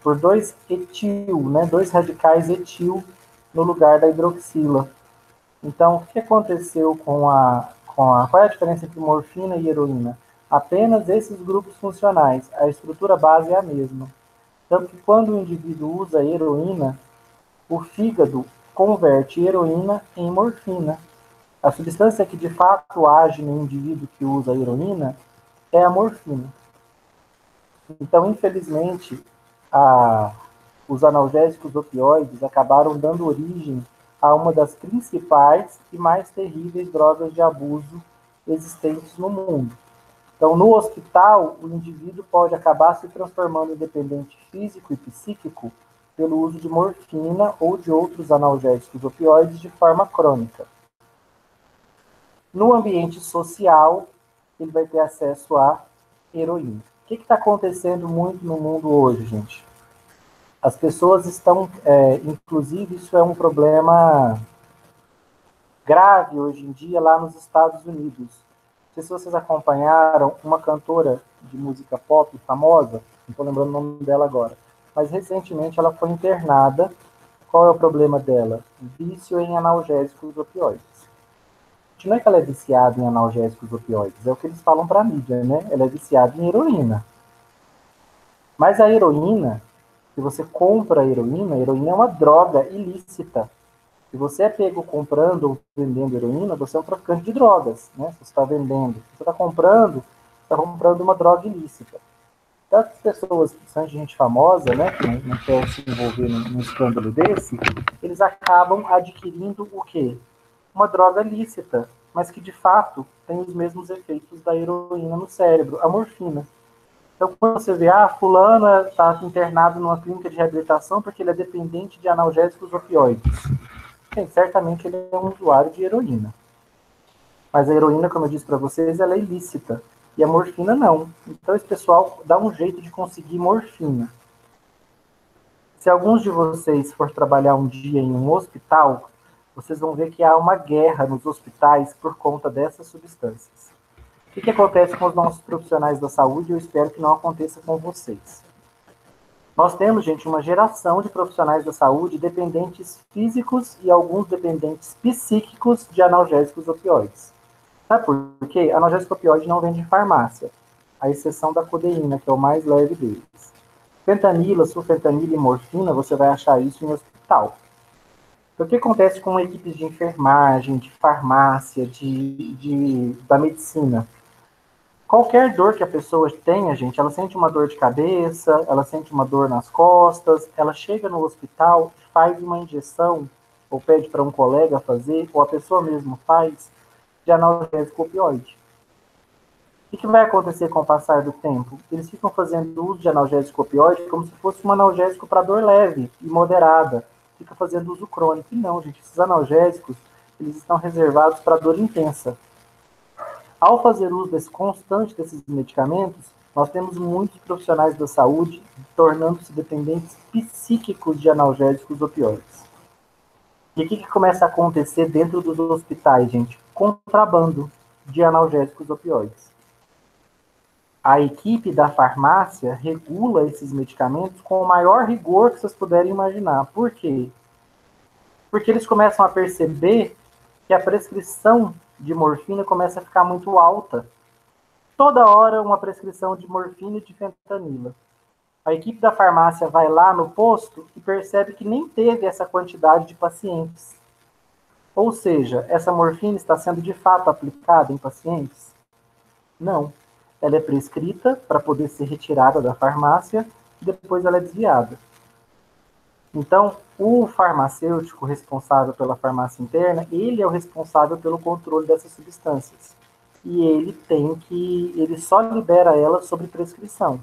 por 2 etil, né, 2 radicais etil no lugar da hidroxila. Então, o que aconteceu qual é a diferença entre morfina e heroína? Apenas esses grupos funcionais, a estrutura base é a mesma. Tanto que quando o indivíduo usa heroína, o fígado converte heroína em morfina. A substância que de fato age no indivíduo que usa heroína é a morfina. Então, infelizmente, os analgésicos opioides acabaram dando origem a uma das principais e mais terríveis drogas de abuso existentes no mundo. Então, no hospital, o indivíduo pode acabar se transformando em dependente físico e psíquico pelo uso de morfina ou de outros analgésicos opioides de forma crônica. No ambiente social, ele vai ter acesso à heroína. O que está acontecendo muito no mundo hoje, gente? As pessoas estão, inclusive, isso é um problema grave hoje em dia lá nos Estados Unidos. Não sei se vocês acompanharam uma cantora de música pop famosa, não estou lembrando o nome dela agora, mas recentemente ela foi internada. Qual é o problema dela? Vício em analgésicos opioides. Não é que ela é viciada em analgésicos opioides, é o que eles falam para a mídia, né? Ela é viciada em heroína. Mas a heroína, se você compra a heroína é uma droga ilícita. Se você é pego comprando ou vendendo heroína, você é um traficante de drogas, né? Você está vendendo. Se você está comprando uma droga ilícita. das pessoas que são gente famosa, né, que não quer se envolver num escândalo desse, eles acabam adquirindo o quê? Uma droga lícita, mas que de fato tem os mesmos efeitos da heroína no cérebro, a morfina. Então, quando você vê, fulano está internado numa clínica de reabilitação porque ele é dependente de analgésicos opioides. Sim, certamente ele é um usuário de heroína. Mas a heroína, como eu disse para vocês, ela é ilícita. E a morfina não. Então esse pessoal dá um jeito de conseguir morfina. Se alguns de vocês for trabalhar um dia em um hospital, vocês vão ver que há uma guerra nos hospitais por conta dessas substâncias. O que acontece com os nossos profissionais da saúde? Eu espero que não aconteça com vocês. Nós temos, gente, uma geração de profissionais da saúde dependentes físicos e alguns dependentes psíquicos de analgésicos opioides. Sabe por quê? Analgésico opioide não vende em farmácia, à exceção da codeína, que é o mais leve deles. Fentanila, sulfentanila e morfina, você vai achar isso em hospital. Então, o que acontece com equipes de enfermagem, de farmácia, da medicina? Qualquer dor que a pessoa tenha, gente, ela sente uma dor de cabeça, ela sente uma dor nas costas, ela chega no hospital, faz uma injeção, ou pede para um colega fazer, ou a pessoa mesmo faz, de analgésico opioide. O que vai acontecer com o passar do tempo? Eles ficam fazendo uso de analgésico opioide como se fosse um analgésico para dor leve e moderada. Fica fazendo uso crônico. E não, gente, esses analgésicos, eles estão reservados para dor intensa. Ao fazer uso constante desses medicamentos, nós temos muitos profissionais da saúde tornando-se dependentes psíquicos de analgésicos opioides. E o que começa a acontecer dentro dos hospitais, gente? Contrabando de analgésicos opioides. A equipe da farmácia regula esses medicamentos com o maior rigor que vocês puderem imaginar. Por quê? Porque eles começam a perceber que a prescrição de morfina começa a ficar muito alta. Toda hora uma prescrição de morfina e de fentanila. A equipe da farmácia vai lá no posto e percebe que nem teve essa quantidade de pacientes. Ou seja, essa morfina está sendo de fato aplicada em pacientes? Não. Ela é prescrita para poder ser retirada da farmácia e depois ela é desviada. Então, o farmacêutico responsável pela farmácia interna, ele é o responsável pelo controle dessas substâncias. E ele só libera elas sob prescrição.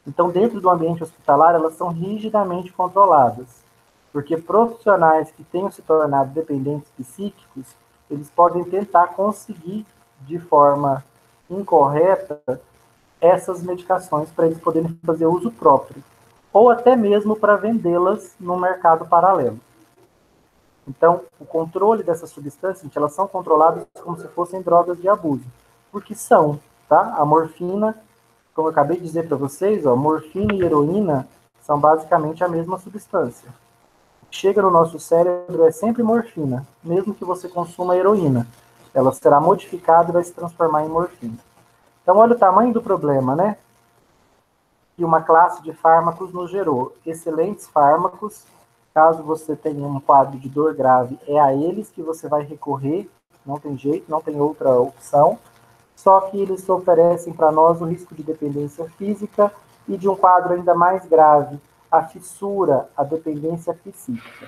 Então, dentro do ambiente hospitalar, elas são rigidamente controladas. Porque profissionais que tenham se tornado dependentes psíquicos, eles podem tentar conseguir de forma incorreta essas medicações para eles poderem fazer uso próprio, ou até mesmo para vendê-las no mercado paralelo. Então, o controle dessas substâncias, elas são controladas como se fossem drogas de abuso, porque são, tá? A morfina, como eu acabei de dizer para vocês, morfina e heroína são basicamente a mesma substância. Chega no nosso cérebro é sempre morfina, mesmo que você consuma heroína. Ela será modificada e vai se transformar em morfina. Então, olha o tamanho do problema, né? Que uma classe de fármacos nos gerou. Excelentes fármacos, caso você tenha um quadro de dor grave, é a eles que você vai recorrer, não tem jeito, não tem outra opção, só que eles oferecem para nós o risco de dependência física e de um quadro ainda mais grave, a fissura, a dependência psíquica.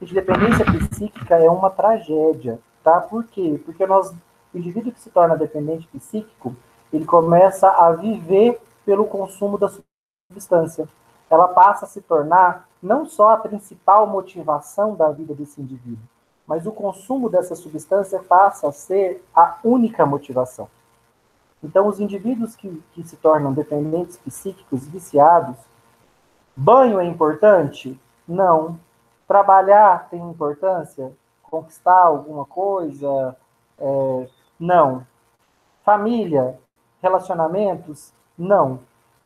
A dependência psíquica é uma tragédia, tá? Por quê? Porque o indivíduo que se torna dependente psíquico, ele começa a viver pelo consumo da substância. Ela passa a se tornar não só a principal motivação da vida desse indivíduo, mas o consumo dessa substância passa a ser a única motivação. Então, os indivíduos que se tornam dependentes psíquicos, viciados, banho é importante? Não. Trabalhar tem importância? Conquistar alguma coisa? Não. Família? Relacionamentos? Não.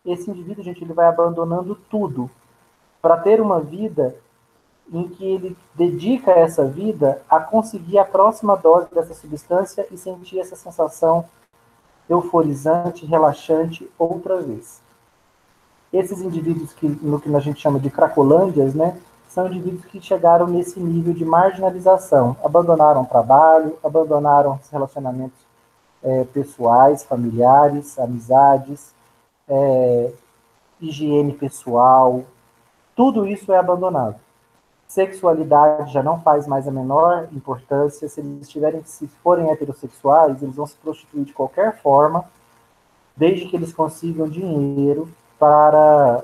Esse indivíduo, gente, ele vai abandonando tudo para ter uma vida em que ele dedica essa vida a conseguir a próxima dose dessa substância e sentir essa sensação euforizante, relaxante outra vez. Esses indivíduos no que a gente chama de cracolândias, né, são indivíduos que chegaram nesse nível de marginalização, abandonaram o trabalho, abandonaram os relacionamentos pessoais, familiares, amizades, higiene pessoal, tudo isso é abandonado. Sexualidade já não faz mais a menor importância. Se eles tiverem, se forem heterossexuais, eles vão se prostituir de qualquer forma, desde que eles consigam dinheiro para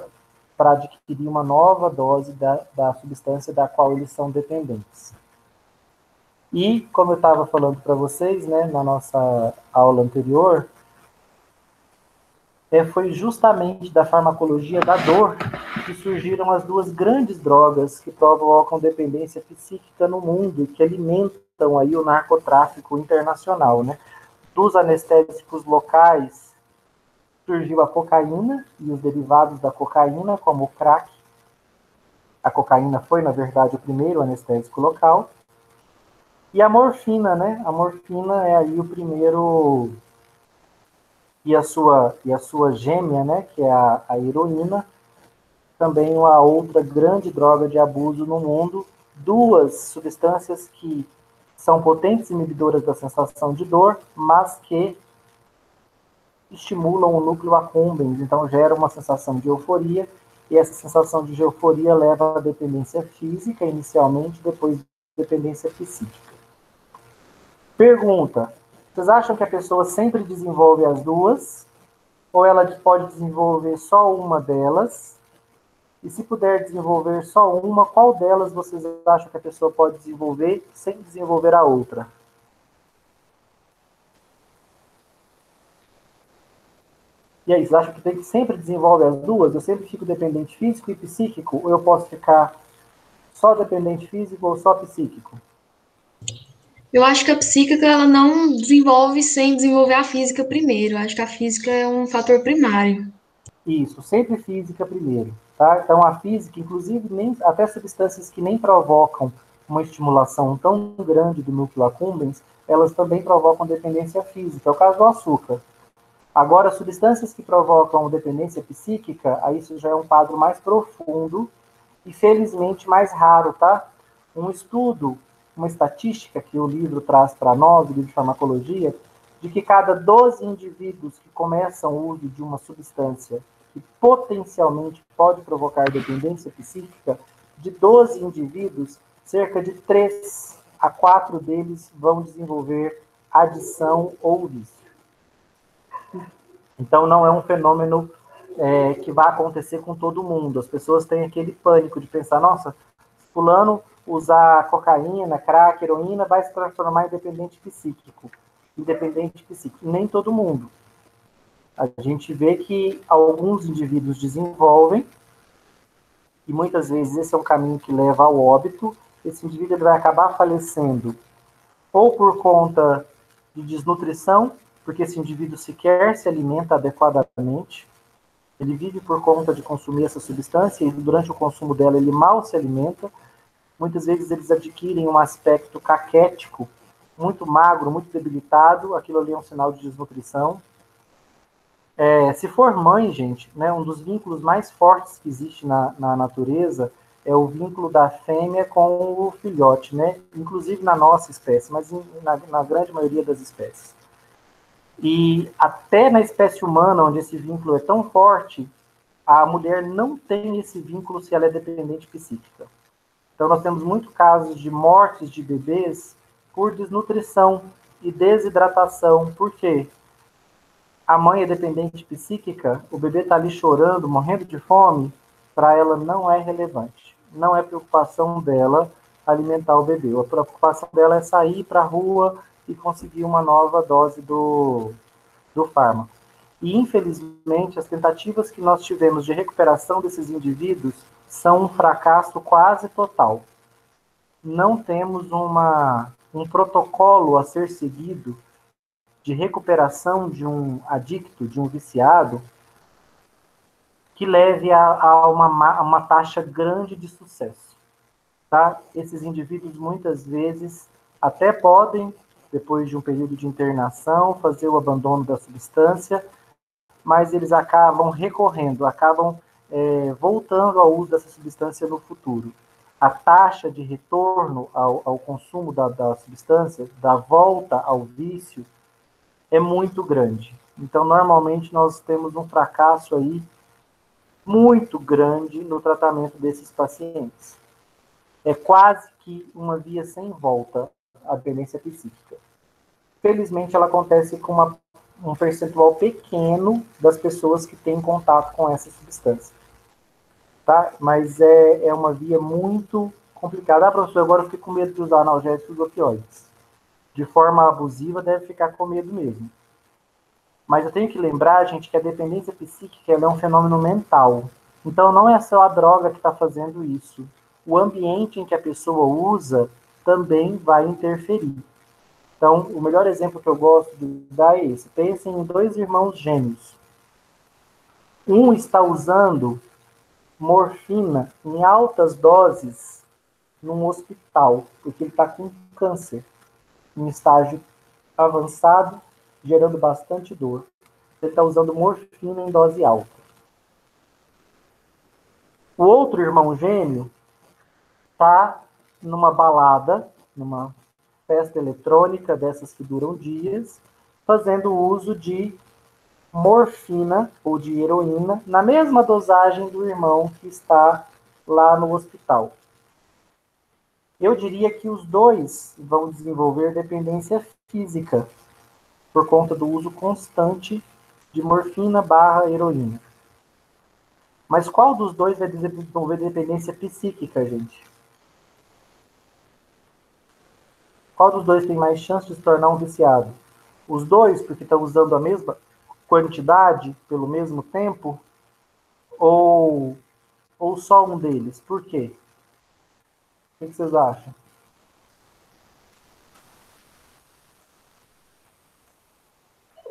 adquirir uma nova dose da substância da qual eles são dependentes. E, como eu estava falando para vocês, né, na nossa aula anterior, foi justamente da farmacologia da dor que surgiram as duas grandes drogas que provocam dependência psíquica no mundo e que alimentam aí o narcotráfico internacional, né? Dos anestésicos locais surgiu a cocaína e os derivados da cocaína, como o crack. A cocaína foi, na verdade, o primeiro anestésico local. E a morfina, né? A morfina é aí o primeiro... E a sua gêmea, né? Que é a heroína, também uma outra grande droga de abuso no mundo. Duas substâncias que são potentes inibidoras da sensação de dor, mas que estimulam o núcleo accumbens, então gera uma sensação de euforia, e essa sensação de euforia leva à dependência física inicialmente, depois dependência psíquica. Pergunta: vocês acham que a pessoa sempre desenvolve as duas? Ou ela pode desenvolver só uma delas? E se puder desenvolver só uma, qual delas vocês acham que a pessoa pode desenvolver sem desenvolver a outra? E aí, vocês acham que tem que sempre desenvolver as duas? Eu sempre fico dependente físico e psíquico? Ou eu posso ficar só dependente físico ou só psíquico? Eu acho que a psíquica ela não desenvolve sem desenvolver a física primeiro. Eu acho que a física é um fator primário. Isso, sempre física primeiro. Tá? Então, a física, inclusive, até substâncias que nem provocam uma estimulação tão grande do núcleo accumbens, elas também provocam dependência física. É o caso do açúcar. Agora, substâncias que provocam dependência psíquica, aí isso já é um quadro mais profundo e, felizmente, mais raro, tá? Um estudo, uma estatística que o livro traz para nós, o livro de farmacologia, de que cada 12 indivíduos que começam o uso de uma substância que potencialmente pode provocar dependência psíquica, de 12 indivíduos, cerca de 3 a 4 deles vão desenvolver adição ou vício. Então, não é um fenômeno que vai acontecer com todo mundo. As pessoas têm aquele pânico de pensar, nossa, fulano usar cocaína, crack, heroína, vai se transformar em dependente psíquico. Independente psíquico. Nem todo mundo. A gente vê que alguns indivíduos desenvolvem, e muitas vezes esse é um caminho que leva ao óbito. Esse indivíduo vai acabar falecendo ou por conta de desnutrição, porque esse indivíduo sequer se alimenta adequadamente, ele vive por conta de consumir essa substância e durante o consumo dela ele mal se alimenta. Muitas vezes eles adquirem um aspecto caquético, muito magro, muito debilitado, aquilo ali é um sinal de desnutrição. Se for mãe, gente, né, um dos vínculos mais fortes que existe na natureza é o vínculo da fêmea com o filhote, né? Inclusive na nossa espécie, mas na grande maioria das espécies. E até na espécie humana, onde esse vínculo é tão forte, a mulher não tem esse vínculo se ela é dependente psíquica. Então, nós temos muitos casos de mortes de bebês por desnutrição e desidratação. Por quê? A mãe é dependente psíquica, o bebê está ali chorando, morrendo de fome, para ela não é relevante. Não é preocupação dela alimentar o bebê. A preocupação dela é sair para a rua e conseguir uma nova dose do fármaco. E, infelizmente, as tentativas que nós tivemos de recuperação desses indivíduos são um fracasso quase total. Não temos um protocolo a ser seguido de recuperação de um adicto, de um viciado, que leve a uma taxa grande de sucesso. Tá? Esses indivíduos, muitas vezes, até podem, depois de um período de internação, fazer o abandono da substância, mas eles acabam recorrendo, acabam voltando ao uso dessa substância no futuro. A taxa de retorno ao consumo da substância, da volta ao vício, é muito grande. Então, normalmente, nós temos um fracasso aí muito grande no tratamento desses pacientes. É quase que uma via sem volta a dependência psíquica. Felizmente, ela acontece com um percentual pequeno das pessoas que têm contato com essa substância. Tá? Mas é uma via muito complicada. Ah, professor, agora eu fiquei com medo de usar analgésicos opioides. De forma abusiva, deve ficar com medo mesmo. Mas eu tenho que lembrar, gente, que a dependência psíquica é um fenômeno mental. Então, não é só a droga que está fazendo isso. O ambiente em que a pessoa usa também vai interferir. Então, o melhor exemplo que eu gosto de dar é esse. Pensem em dois irmãos gêmeos. Um está usando morfina em altas doses num hospital, porque ele está com câncer, em estágio avançado, gerando bastante dor. Ele está usando morfina em dose alta. O outro irmão gêmeo está numa balada, numa festa eletrônica dessas que duram dias, fazendo uso de morfina ou de heroína na mesma dosagem do irmão que está lá no hospital. Eu diria que os dois vão desenvolver dependência física por conta do uso constante de morfina barra heroína. Mas qual dos dois vai desenvolver dependência psíquica, gente? Qual dos dois tem mais chance de se tornar um viciado? Os dois, porque estão usando a mesma quantidade pelo mesmo tempo? Ou só um deles? Por quê? O que vocês acham?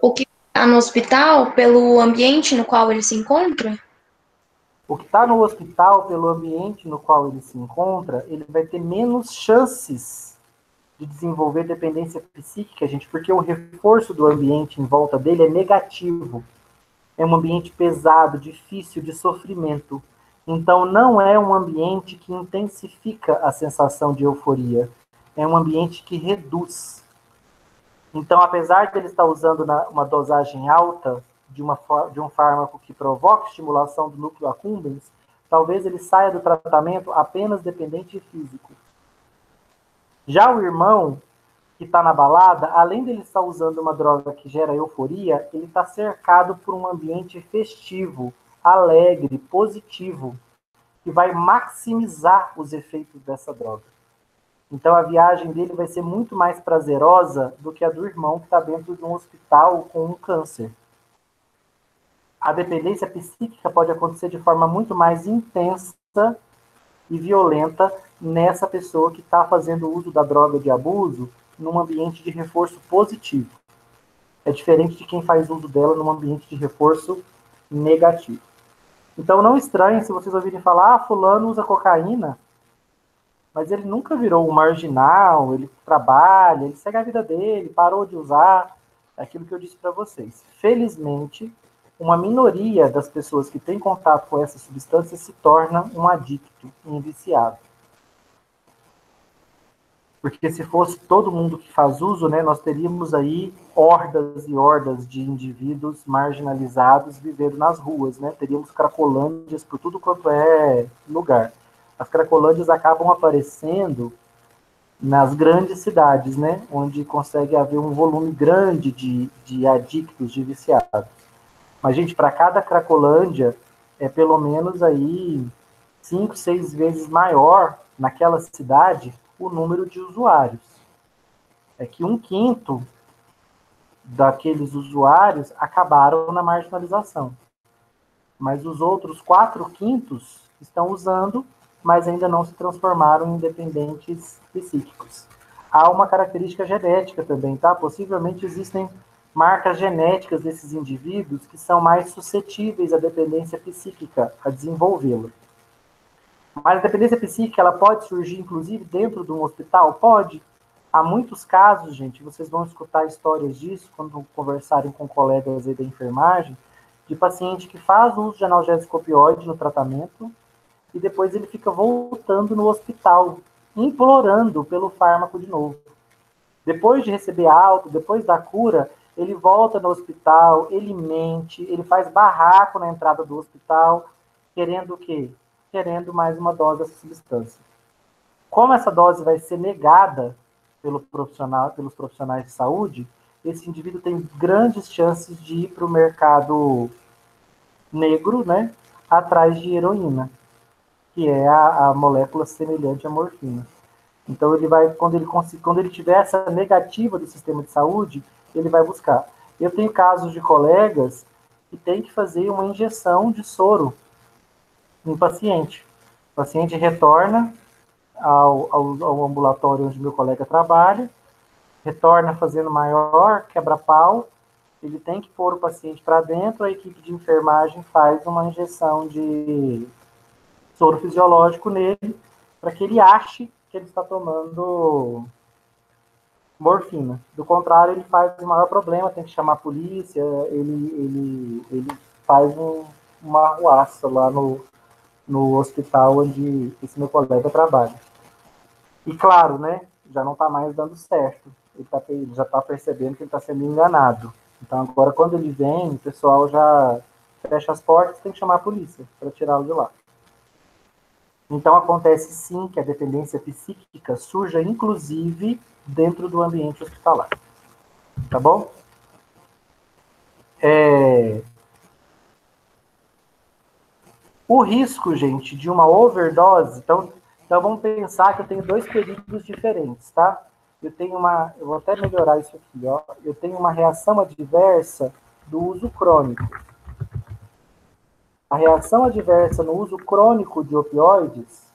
O que está no hospital, pelo ambiente no qual ele se encontra? O que está no hospital, pelo ambiente no qual ele se encontra, ele vai ter menos chances de desenvolver dependência psíquica, gente, porque o reforço do ambiente em volta dele é negativo. É um ambiente pesado, difícil, de sofrimento. Então, não é um ambiente que intensifica a sensação de euforia. É um ambiente que reduz. Então, apesar de ele estar usando uma dosagem alta de um fármaco que provoca estimulação do núcleo accumbens, talvez ele saia do tratamento apenas dependente físico. Já o irmão que está na balada, além dele estar usando uma droga que gera euforia, ele está cercado por um ambiente festivo, alegre, positivo, que vai maximizar os efeitos dessa droga. Então a viagem dele vai ser muito mais prazerosa do que a do irmão que está dentro de um hospital com um câncer. A dependência psíquica pode acontecer de forma muito mais intensa e violenta nessa pessoa que está fazendo uso da droga de abuso num ambiente de reforço positivo. É diferente de quem faz uso dela num ambiente de reforço negativo. Então não estranhe se vocês ouvirem falar, fulano usa cocaína, mas ele nunca virou um marginal, ele trabalha, ele segue a vida dele, parou de usar, é aquilo que eu disse para vocês. Felizmente, uma minoria das pessoas que têm contato com essa substância se torna um adicto, um viciado. Porque se fosse todo mundo que faz uso, né, nós teríamos aí hordas e hordas de indivíduos marginalizados vivendo nas ruas, né? Teríamos cracolândias por tudo quanto é lugar. As cracolândias acabam aparecendo nas grandes cidades, né? Onde consegue haver um volume grande de adictos, de viciados. Mas, gente, para cada cracolândia é pelo menos aí 5, 6 vezes maior naquela cidade o número de usuários. É que 1/5 daqueles usuários acabaram na marginalização. Mas os outros 4/5 estão usando, mas ainda não se transformaram em dependentes psíquicos. Há uma característica genética também, tá? Possivelmente existem marcas genéticas desses indivíduos que são mais suscetíveis à dependência psíquica, a desenvolvê-la. Mas a dependência psíquica, ela pode surgir, inclusive, dentro de um hospital? Pode. Há muitos casos, gente, vocês vão escutar histórias disso quando conversarem com colegas aí da enfermagem, de paciente que faz uso de analgésico opioide no tratamento e depois ele fica voltando no hospital, implorando pelo fármaco de novo. Depois de receber alta, depois da cura, ele volta no hospital, ele mente, ele faz barraco na entrada do hospital, querendo o quê? Querendo mais uma dose dessa substância. Como essa dose vai ser negada pelos profissionais de saúde, esse indivíduo tem grandes chances de ir para o mercado negro, né, atrás de heroína, que é a molécula semelhante à morfina. Então ele vai, quando ele tiver essa negativa do sistema de saúde, ele vai buscar. Eu tenho casos de colegas que têm que fazer uma injeção de soro em paciente. O paciente retorna ao ambulatório onde meu colega trabalha, retorna fazendo maior quebra-pau, ele tem que pôr o paciente para dentro, a equipe de enfermagem faz uma injeção de soro fisiológico nele, para que ele ache que ele está tomando morfina. Do contrário, ele faz o maior problema, tem que chamar a polícia, ele faz uma arruaça lá no hospital onde esse meu colega trabalha. E claro, né, já não está mais dando certo. Ele já está percebendo que ele está sendo enganado. Então agora quando ele vem, o pessoal já fecha as portas, tem que chamar a polícia para tirá-lo de lá. Então acontece sim que a dependência psíquica surja inclusive dentro do ambiente hospitalar. Tá bom? O risco, gente, de uma overdose, então vamos pensar que eu tenho dois períodos diferentes, tá? Eu vou até melhorar isso aqui, ó. Eu tenho uma reação adversa do uso crônico. A reação adversa no uso crônico de opioides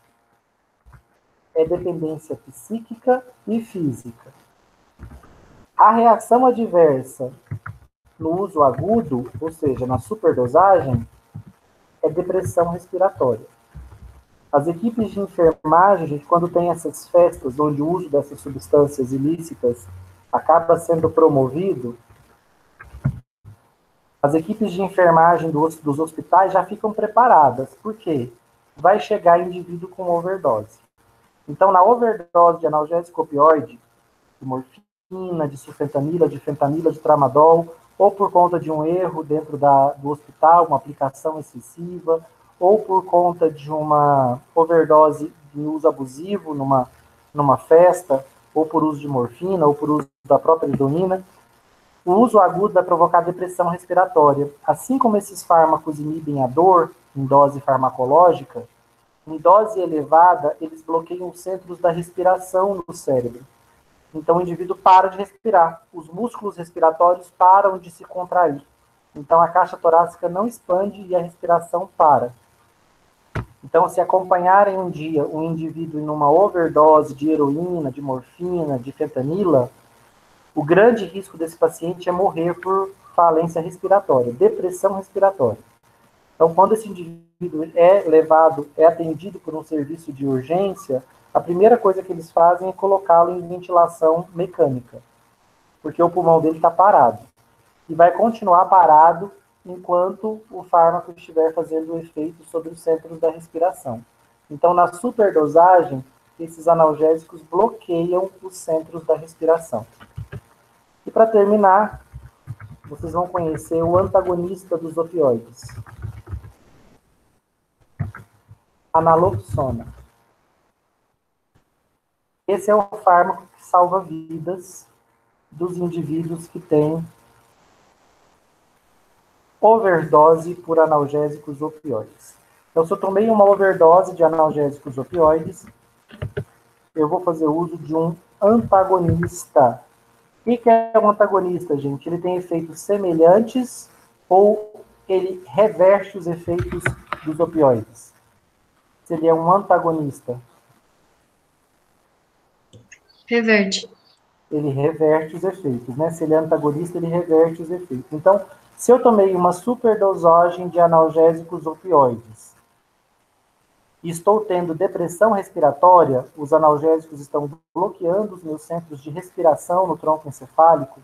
é dependência psíquica e física. A reação adversa no uso agudo, ou seja, na superdosagem, é depressão respiratória. As equipes de enfermagem, quando tem essas festas onde o uso dessas substâncias ilícitas acaba sendo promovido, as equipes de enfermagem dos hospitais já ficam preparadas. Por quê? Vai chegar indivíduo com overdose. Então, na overdose de analgésico opioide, de morfina, de sulfentanila, de fentanila, de tramadol, ou por conta de um erro dentro do hospital, uma aplicação excessiva, ou por conta de uma overdose de uso abusivo numa festa, ou por uso de morfina, ou por uso da própria heroína, o uso agudo vai provocar depressão respiratória. Assim como esses fármacos inibem a dor em dose farmacológica, em dose elevada, eles bloqueiam os centros da respiração no cérebro. Então o indivíduo para de respirar. Os músculos respiratórios param de se contrair. Então a caixa torácica não expande e a respiração para. Então, se acompanharem um dia um indivíduo em uma overdose de heroína, de morfina, de fentanila, o grande risco desse paciente é morrer por falência respiratória, depressão respiratória. Então, quando esse indivíduo é atendido por um serviço de urgência, a primeira coisa que eles fazem é colocá-lo em ventilação mecânica, porque o pulmão dele está parado. E vai continuar parado enquanto o fármaco estiver fazendo efeito sobre os centros da respiração. Então, na superdosagem, esses analgésicos bloqueiam os centros da respiração. E para terminar, vocês vão conhecer o antagonista dos opioides. A naloxona. Esse é o fármaco que salva vidas dos indivíduos que têm overdose por analgésicos opioides. Então, se eu tomei uma overdose de analgésicos opioides, eu vou fazer uso de um antagonista. O que é um antagonista, gente? Ele tem efeitos semelhantes ou ele reverte os efeitos dos opioides? Se ele é um antagonista. Reverte. Ele reverte os efeitos, né? Se ele é antagonista, ele reverte os efeitos. Então, se eu tomei uma superdosagem de analgésicos opioides e estou tendo depressão respiratória, os analgésicos estão bloqueando os meus centros de respiração no tronco encefálico,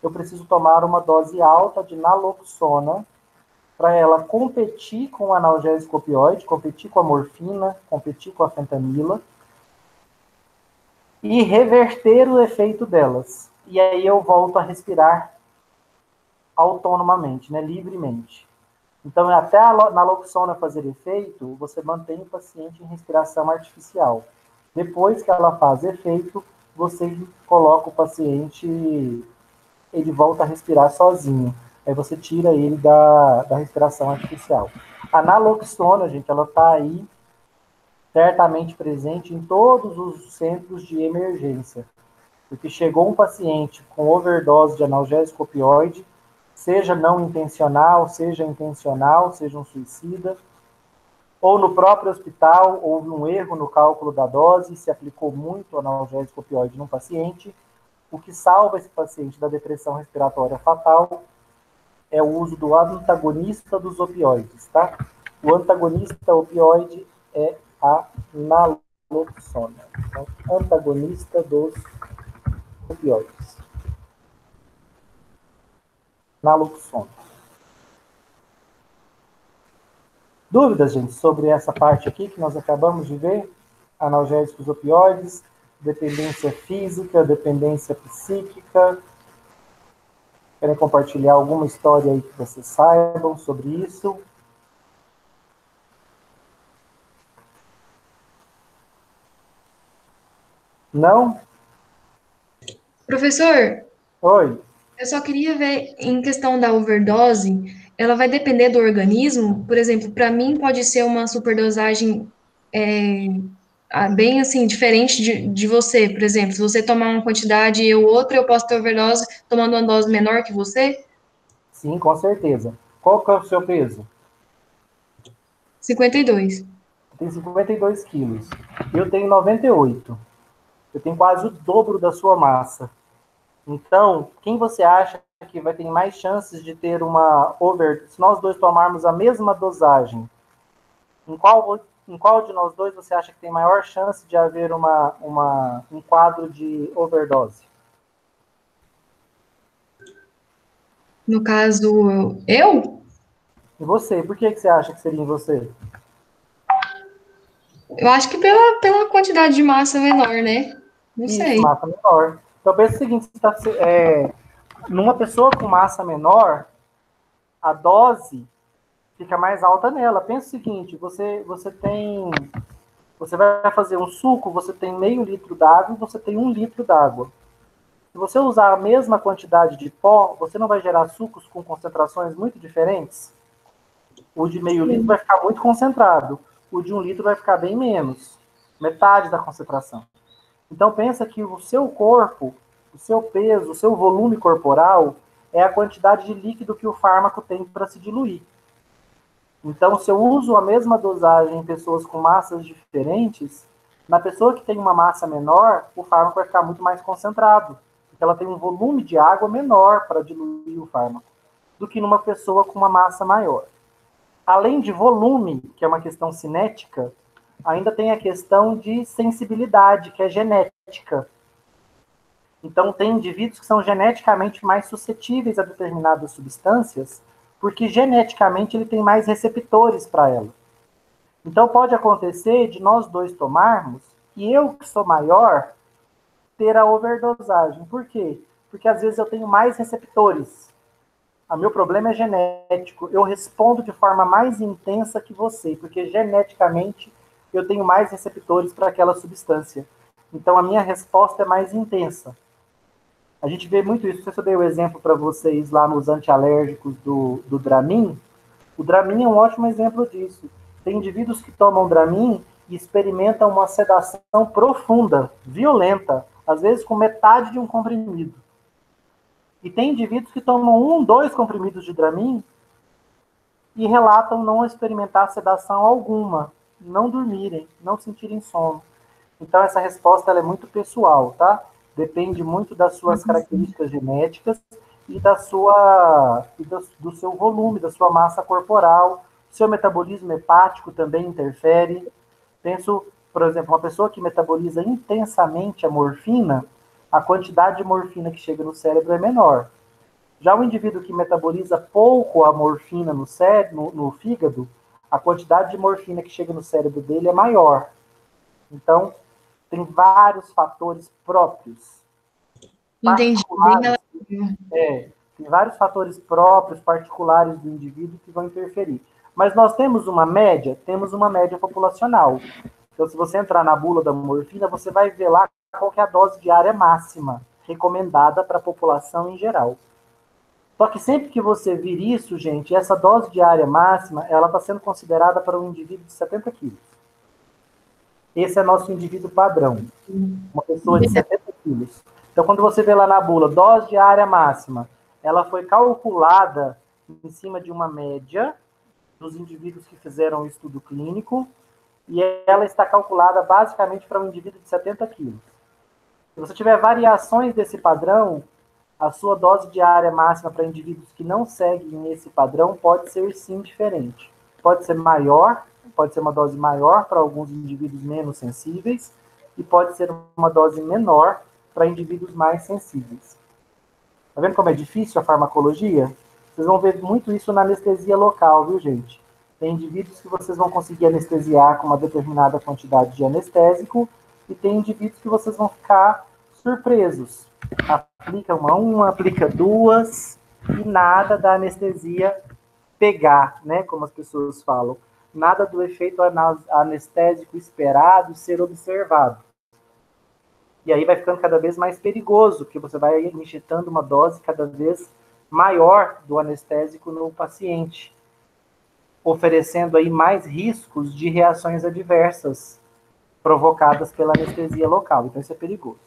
eu preciso tomar uma dose alta de naloxona para ela competir com o analgésico opioide, competir com a morfina, competir com a fentanila e reverter o efeito delas. E aí eu volto a respirar autonomamente, né, livremente. Então, até a naloxona fazer efeito, você mantém o paciente em respiração artificial. Depois que ela faz efeito, você coloca o paciente, ele volta a respirar sozinho. Aí você tira ele da respiração artificial. A naloxona, gente, ela está aí certamente presente em todos os centros de emergência. Porque chegou um paciente com overdose de analgésico opioide, seja não intencional, seja intencional, seja um suicida, ou no próprio hospital houve um erro no cálculo da dose, se aplicou muito analgésico opioide num paciente. O que salva esse paciente da depressão respiratória fatal é o uso do antagonista dos opioides, tá? O antagonista opioide é a naloxona. Então, antagonista dos opioides. Naloxona. Dúvidas, gente, sobre essa parte aqui que nós acabamos de ver? Analgésicos opioides, dependência física, dependência psíquica. Querem compartilhar alguma história aí que vocês saibam sobre isso? Não? Professor, Oi? eu só queria ver, em questão da overdose, ela vai depender do organismo? Por exemplo, para mim pode ser uma superdosagem bem assim, diferente de você, por exemplo, se você tomar uma quantidade e eu outra, eu posso ter overdose tomando uma dose menor que você? Sim, com certeza. Qual que é o seu peso? 52. Tem 52 quilos. Eu tenho 98. Eu tenho quase o dobro da sua massa. Então, quem você acha que vai ter mais chances de ter uma overdose? Se nós dois tomarmos a mesma dosagem, em qual de nós dois você acha que tem maior chance de haver um quadro de overdose? No caso, eu? Em você. Por que você acha que seria em você? Eu acho que pela quantidade de massa menor, né? Não Isso, sei. massa menor. Então, pensa o seguinte, numa pessoa com massa menor, a dose fica mais alta nela. Pensa o seguinte, você vai fazer um suco, você tem meio litro d'água e você tem 1 litro d'água. Se você usar a mesma quantidade de pó, você não vai gerar sucos com concentrações muito diferentes? O de meio litro vai ficar muito concentrado. O de 1 litro vai ficar bem menos. Metade da concentração. Então pensa que o seu corpo, o seu peso, o seu volume corporal é a quantidade de líquido que o fármaco tem para se diluir. Então, se eu uso a mesma dosagem em pessoas com massas diferentes, na pessoa que tem uma massa menor, o fármaco vai ficar muito mais concentrado, porque ela tem um volume de água menor para diluir o fármaco, do que numa pessoa com uma massa maior. Além de volume, que é uma questão cinética, ainda tem a questão de sensibilidade, que é genética. Então, tem indivíduos que são geneticamente mais suscetíveis a determinadas substâncias, porque geneticamente ele tem mais receptores para ela. Então, pode acontecer de nós dois tomarmos e eu, que sou maior, ter a overdosagem. Por quê? Porque às vezes eu tenho mais receptores. O meu problema é genético. Eu respondo de forma mais intensa que você, porque geneticamente eu tenho mais receptores para aquela substância. Então, a minha resposta é mais intensa. A gente vê muito isso. Se eu dei o exemplo para vocês lá nos antialérgicos do Dramin, o Dramin é um ótimo exemplo disso. Tem indivíduos que tomam Dramin e experimentam uma sedação profunda, violenta, às vezes com metade de um comprimido. E tem indivíduos que tomam 2 comprimidos de Dramin e relatam não experimentar sedação alguma, não dormirem, não sentirem sono. Então, essa resposta ela é muito pessoal, tá? Depende muito das suas características genéticas e do seu volume, da sua massa corporal. Seu metabolismo hepático também interfere. Penso, por exemplo, uma pessoa que metaboliza intensamente a morfina, a quantidade de morfina que chega no cérebro é menor. Já o indivíduo que metaboliza pouco a morfina no fígado, a quantidade de morfina que chega no cérebro dele é maior. Então, tem vários fatores próprios, Entendi. Bem particulares, relativo. Tem vários fatores próprios, particulares do indivíduo que vão interferir. Mas nós temos uma média? Temos uma média populacional. Então, se você entrar na bula da morfina, você vai ver lá qual que é a dose diária máxima recomendada para a população em geral. Só que sempre que você vir isso, gente, essa dose diária máxima, ela está sendo considerada para um indivíduo de 70 quilos. Esse é nosso indivíduo padrão. Uma pessoa de 70 quilos. Então, quando você vê lá na bula, dose diária máxima, ela foi calculada em cima de uma média dos indivíduos que fizeram o estudo clínico, e ela está calculada basicamente para um indivíduo de 70 quilos. Se você tiver variações desse padrão, a sua dose diária máxima para indivíduos que não seguem esse padrão pode ser sim diferente. Pode ser maior, pode ser uma dose maior para alguns indivíduos menos sensíveis, e pode ser uma dose menor para indivíduos mais sensíveis. Tá vendo como é difícil a farmacologia? Vocês vão ver muito isso na anestesia local, viu, gente? Tem indivíduos que vocês vão conseguir anestesiar com uma determinada quantidade de anestésico, e tem indivíduos que vocês vão ficar surpresos. Aplica uma, aplica duas, e nada da anestesia pegar, né? Como as pessoas falam. Nada do efeito anestésico esperado ser observado. E aí vai ficando cada vez mais perigoso, porque você vai injetando uma dose cada vez maior do anestésico no paciente, oferecendo aí mais riscos de reações adversas provocadas pela anestesia local. Então isso é perigoso.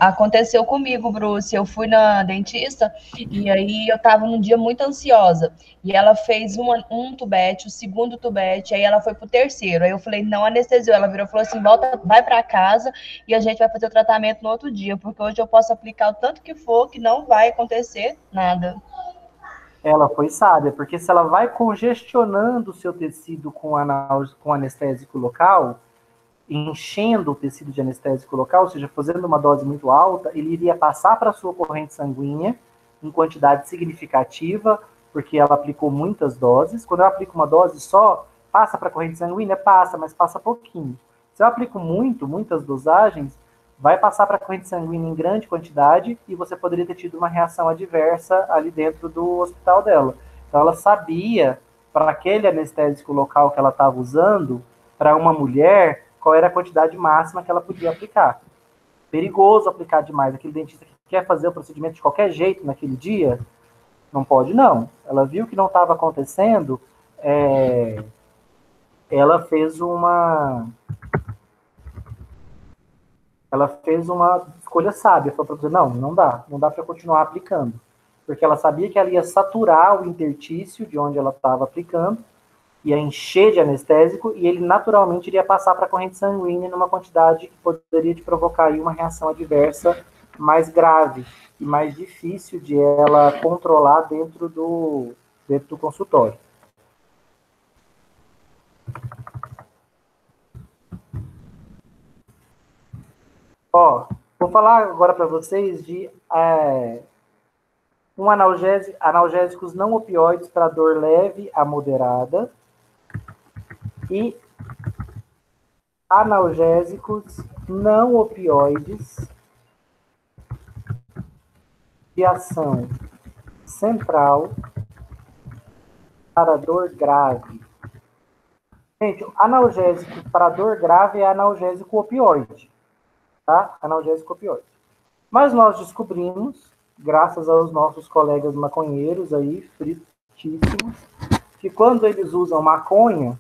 Aconteceu comigo, Bruce. Eu fui na dentista e aí eu tava num dia muito ansiosa. E ela fez um tubete, o segundo tubete, aí ela foi pro terceiro. Aí eu falei, não anestesiou. Ela virou e falou assim: volta, vai para casa e a gente vai fazer o tratamento no outro dia, porque hoje eu posso aplicar o tanto que for, que não vai acontecer nada. Ela foi sábia, porque se ela vai congestionando o seu tecido com anestésico local, enchendo o tecido de anestésico local, ou seja, fazendo uma dose muito alta, ele iria passar para a sua corrente sanguínea em quantidade significativa, porque ela aplicou muitas doses. Quando eu aplico uma dose só, passa para a corrente sanguínea? Passa, mas passa pouquinho. Se eu aplico muitas dosagens, vai passar para a corrente sanguínea em grande quantidade e você poderia ter tido uma reação adversa ali dentro do hospital dela. Então ela sabia, para aquele anestésico local que ela estava usando, para uma mulher, qual era a quantidade máxima que ela podia aplicar. Perigoso aplicar demais. Aquele dentista que quer fazer o procedimento de qualquer jeito naquele dia, não pode não. Ela viu que não estava acontecendo, ela fez uma escolha sábia. Falou para dizer, não dá para continuar aplicando. Porque ela sabia que ela ia saturar o intertício de onde ela estava aplicando, ia encher de anestésico e ele naturalmente iria passar para a corrente sanguínea numa quantidade que poderia te provocar aí uma reação adversa mais grave e mais difícil de ela controlar dentro do consultório. Ó, vou falar agora para vocês de analgésicos não opioides para dor leve a moderada e analgésicos não opioides de ação central para dor grave. Gente, analgésico para dor grave é analgésico opioide, tá? Analgésico opioide. Mas nós descobrimos, graças aos nossos colegas maconheiros aí, fritíssimos, que quando eles usam maconha,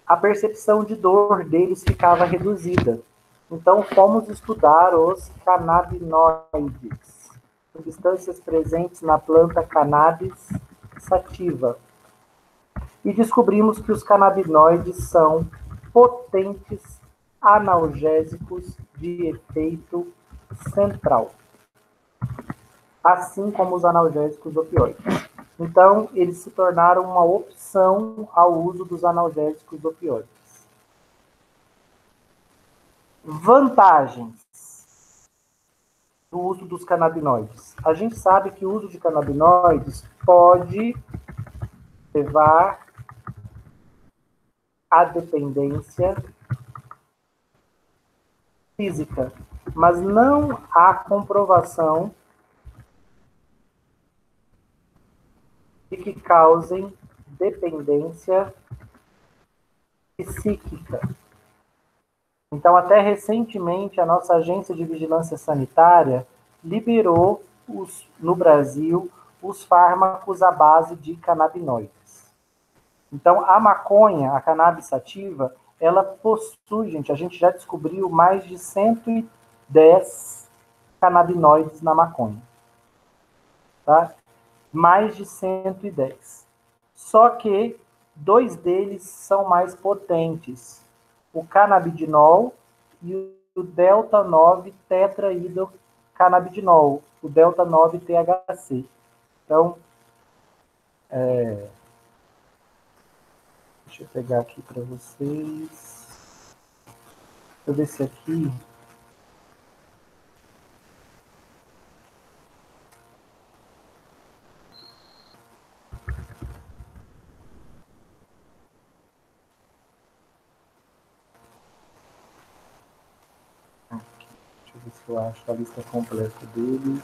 a percepção de dor deles ficava reduzida. Então, fomos estudar os canabinoides, substâncias presentes na planta cannabis sativa. E descobrimos que os canabinoides são potentes analgésicos de efeito central, assim como os analgésicos opioides. Então, eles se tornaram uma opção ao uso dos analgésicos opioides. Vantagens do uso dos canabinoides. A gente sabe que o uso de canabinoides pode levar à dependência física, mas não há comprovação que causem dependência psíquica. Então, até recentemente, a nossa Agência de Vigilância Sanitária liberou no Brasil os fármacos à base de canabinoides. Então, a maconha, a cannabis sativa, ela possui, gente, a gente já descobriu mais de 110 canabinoides na maconha. Tá? Mais de 110. Só que 2 deles são mais potentes. O canabidinol e o delta-9-tetraidrocannabidinol, o delta-9-THC. Então, deixa eu pegar aqui para vocês. Deixa eu ver se aqui... Deixa eu ver se eu acho a lista completa deles.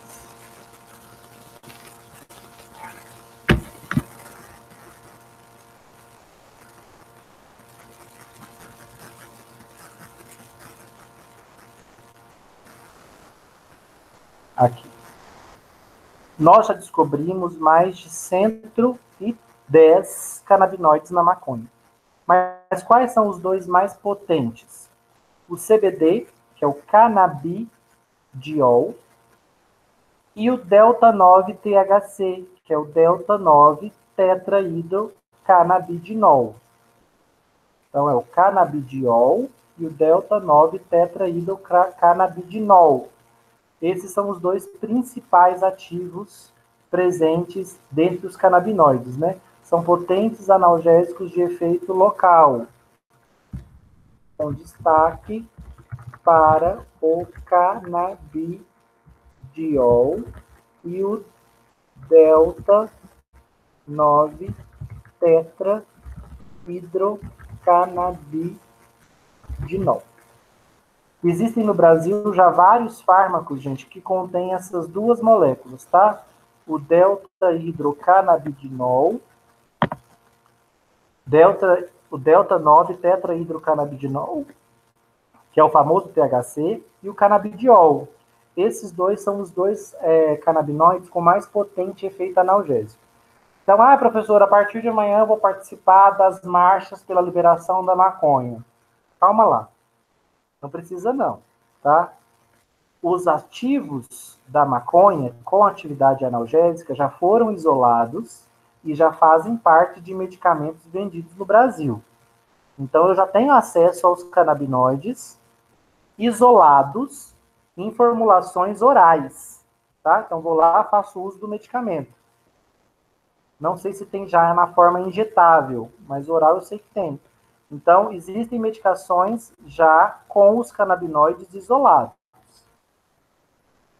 Aqui. Nós já descobrimos mais de 110 canabinoides na maconha. Mas quais são os 2 mais potentes? O CBD, que é o canabidiol, e o delta-9-THC, que é o delta-9-tetraidrocannabidinol. Então, é o canabidiol e o delta-9-tetraidrocannabidinol. Esses são os 2 principais ativos presentes dentro dos canabinoides, né? São potentes analgésicos de efeito local. Então, destaque para o canabidiol e o delta-9-tetraidrocannabidinol. Existem no Brasil já vários fármacos, gente, que contêm essas 2 moléculas, tá? O delta-hidrocannabidinol, o delta-9-tetraidrocannabidinol, que é o famoso THC, e o canabidiol. Esses 2 são os 2 canabinoides com mais potente efeito analgésico. Então, professor, a partir de amanhã eu vou participar das marchas pela liberação da maconha. Calma lá. Não precisa não, tá? Os ativos da maconha com atividade analgésica já foram isolados e já fazem parte de medicamentos vendidos no Brasil. Então, eu já tenho acesso aos canabinoides isolados em formulações orais, tá? Então, vou lá, faço uso do medicamento. Não sei se tem já na forma injetável, mas oral eu sei que tem. Então, existem medicações já com os canabinoides isolados.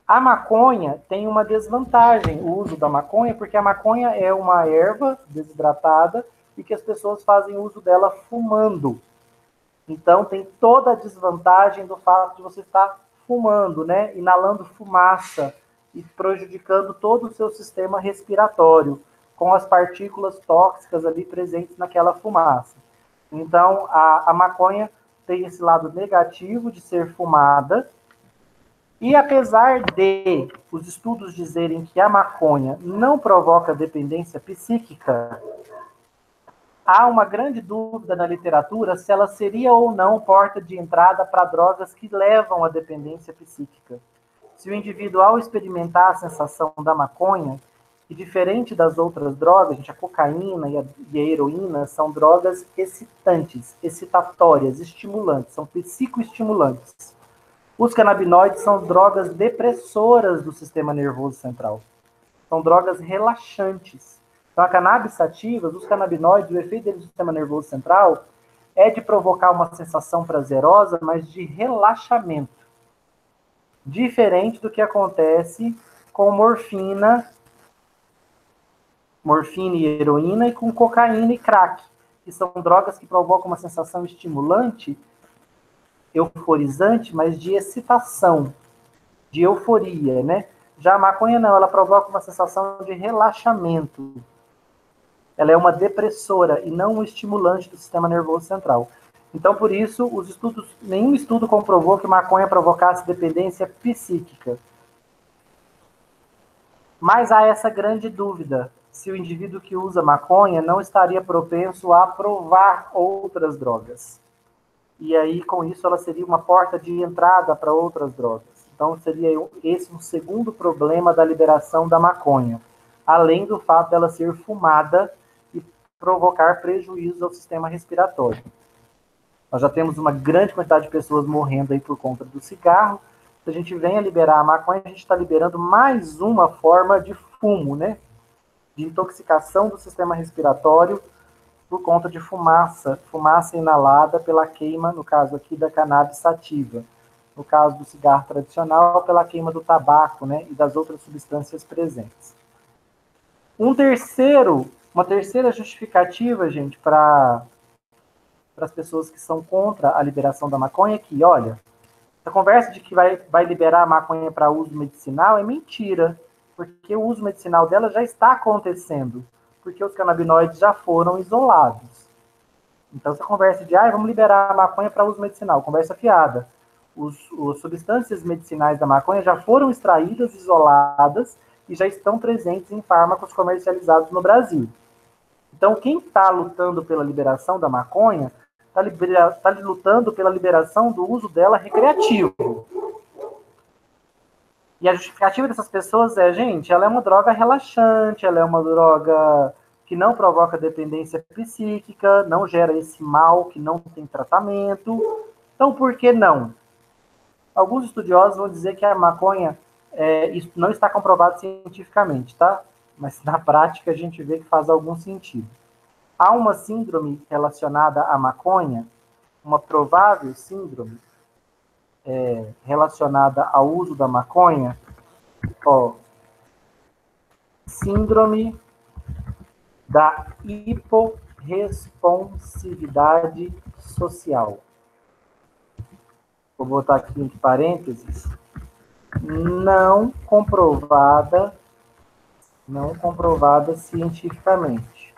A maconha tem uma desvantagem, o uso da maconha, porque a maconha é uma erva desidratada e que as pessoas fazem uso dela fumando. Então, tem toda a desvantagem do fato de você estar fumando, né? Inalando fumaça e prejudicando todo o seu sistema respiratório, com as partículas tóxicas ali presentes naquela fumaça. Então, a maconha tem esse lado negativo de ser fumada, e apesar de os estudos dizerem que a maconha não provoca dependência psíquica, há uma grande dúvida na literatura se ela seria ou não porta de entrada para drogas que levam à dependência psíquica. Se o indivíduo, ao experimentar a sensação da maconha, e diferente das outras drogas, gente, a cocaína e a heroína são drogas excitantes, excitatórias, estimulantes, são psicoestimulantes. Os canabinoides são drogas depressoras do sistema nervoso central. São drogas relaxantes. Então, a cannabis sativa, os canabinoides, o efeito deles no sistema nervoso central é de provocar uma sensação prazerosa, mas de relaxamento. Diferente do que acontece com morfina e heroína e com cocaína e crack, que são drogas que provocam uma sensação estimulante, euforizante, mas de excitação, de euforia, né? Já a maconha não, ela provoca uma sensação de relaxamento. ela é uma depressora e não um estimulante do sistema nervoso central. Então, por isso, nenhum estudo comprovou que maconha provocasse dependência psíquica. Mas há essa grande dúvida, se o indivíduo que usa maconha não estaria propenso a provar outras drogas. E aí, com isso, ela seria uma porta de entrada para outras drogas. Então, seria esse um segundo problema da liberação da maconha, além do fato dela ser fumada e provocar prejuízo ao sistema respiratório. Nós já temos uma grande quantidade de pessoas morrendo aí por conta do cigarro. Se a gente vem a liberar a maconha, a gente está liberando mais uma forma de fumo, né? De intoxicação do sistema respiratório por conta de fumaça inalada pela queima, no caso aqui, da cannabis sativa. No caso do cigarro tradicional, pela queima do tabaco, né? E das outras substâncias presentes. Uma terceira justificativa, gente, para as pessoas que são contra a liberação da maconha é que, olha, essa conversa de que vai liberar a maconha para uso medicinal é mentira, porque o uso medicinal dela já está acontecendo, porque os canabinoides já foram isolados. Então, essa conversa de, vamos liberar a maconha para uso medicinal, conversa fiada. As substâncias medicinais da maconha já foram extraídas, isoladas, e já estão presentes em fármacos comercializados no Brasil. Então, quem está lutando pela liberação da maconha está lutando pela liberação do uso dela recreativo. E a justificativa dessas pessoas é, gente, ela é uma droga relaxante, ela é uma droga que não provoca dependência psíquica, não gera esse mal que não tem tratamento. Então, por que não? Alguns estudiosos vão dizer que a maconha isso não está comprovado cientificamente, tá? Mas na prática a gente vê que faz algum sentido. Há uma síndrome relacionada à maconha, uma provável síndrome relacionada ao uso da maconha, síndrome da hiporresponsividade social. Vou botar aqui entre parênteses, não comprovada cientificamente.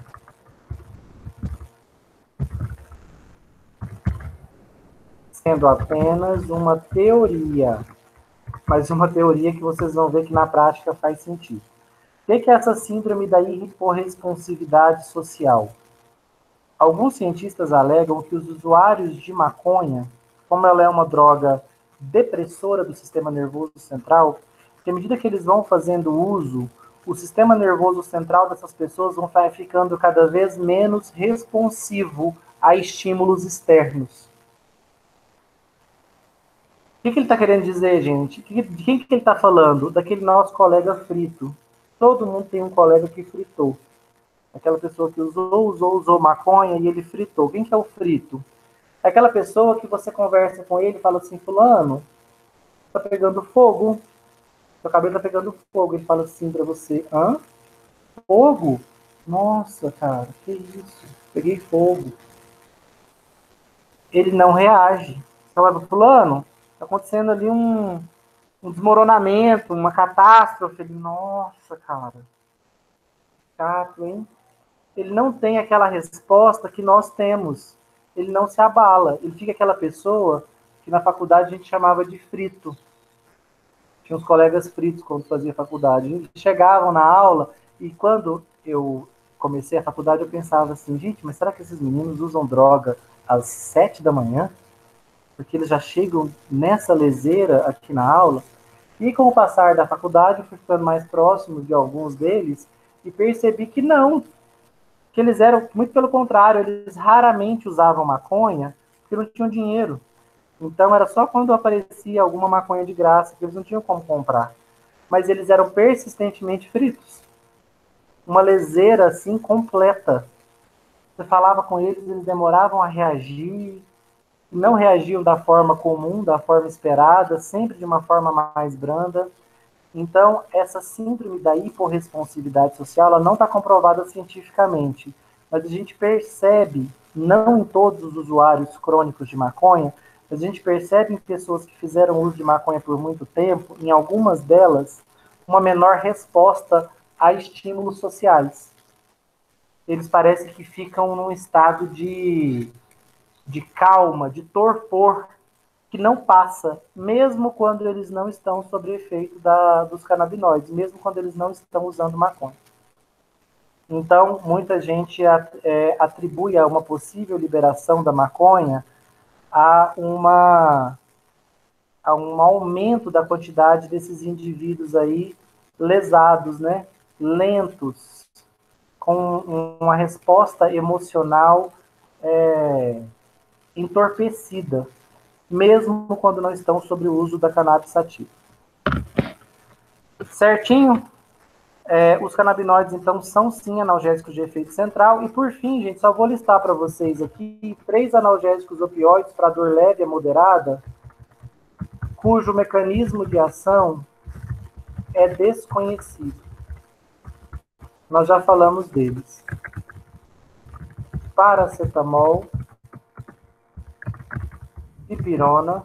Sendo apenas uma teoria, mas uma teoria que vocês vão ver que na prática faz sentido. O que é essa síndrome da hiporresponsividade social? Alguns cientistas alegam que os usuários de maconha, como ela é uma droga depressora do sistema nervoso central, que à medida que eles vão fazendo uso, o sistema nervoso central dessas pessoas vai ficando cada vez menos responsivo a estímulos externos. O que ele está querendo dizer, gente? De quem que ele está falando? Daquele nosso colega frito. Todo mundo tem um colega que fritou. Aquela pessoa que usou maconha e ele fritou. Quem que é o frito? É aquela pessoa que você conversa com ele e fala assim, fulano, tá pegando fogo. Seu cabelo tá pegando fogo. Ele fala assim pra você, hã? Fogo? Nossa, cara, que isso? Peguei fogo. Ele não reage. Você fala, fulano, tá acontecendo ali um desmoronamento, uma catástrofe. Ele, nossa, cara. Chato, hein? Ele não tem aquela resposta que nós temos. Ele não se abala. Ele fica aquela pessoa que na faculdade a gente chamava de frito. Tinha uns colegas fritos quando fazia faculdade. Eles chegavam na aula e quando eu comecei a faculdade eu pensava assim, gente, mas será que esses meninos usam droga às 7 da manhã? Porque eles já chegam nessa leseira aqui na aula. E com o passar da faculdade eu fui ficando mais próximo de alguns deles e percebi que não. Que eles eram, muito pelo contrário, eles raramente usavam maconha porque não tinham dinheiro. Então era só quando aparecia alguma maconha de graça que eles não tinham como comprar. Mas eles eram persistentemente fritos. Uma leseira assim completa. Você falava com eles, eles demoravam a reagir, não reagiam da forma comum, da forma esperada, sempre de uma forma mais branda. Então, essa síndrome da hiporresponsividade social, ela não está comprovada cientificamente, mas a gente percebe, não em todos os usuários crônicos de maconha, mas a gente percebe em pessoas que fizeram uso de maconha por muito tempo, em algumas delas, uma menor resposta a estímulos sociais. eles parecem que ficam num estado de calma, de torpor, que não passa, mesmo quando eles não estão sob efeito dos canabinoides, mesmo quando eles não estão usando maconha. Então, muita gente atribui a uma possível liberação da maconha a um aumento da quantidade desses indivíduos aí lesados, né? Lentos, com uma resposta emocional entorpecida, mesmo quando não estão sob o uso da cannabis sativa. Certinho? Os canabinoides, então, são sim analgésicos de efeito central. E, por fim, gente, só vou listar para vocês aqui 3 analgésicos opioides para dor leve a moderada, cujo mecanismo de ação é desconhecido. Nós já falamos deles. Paracetamol, dipirona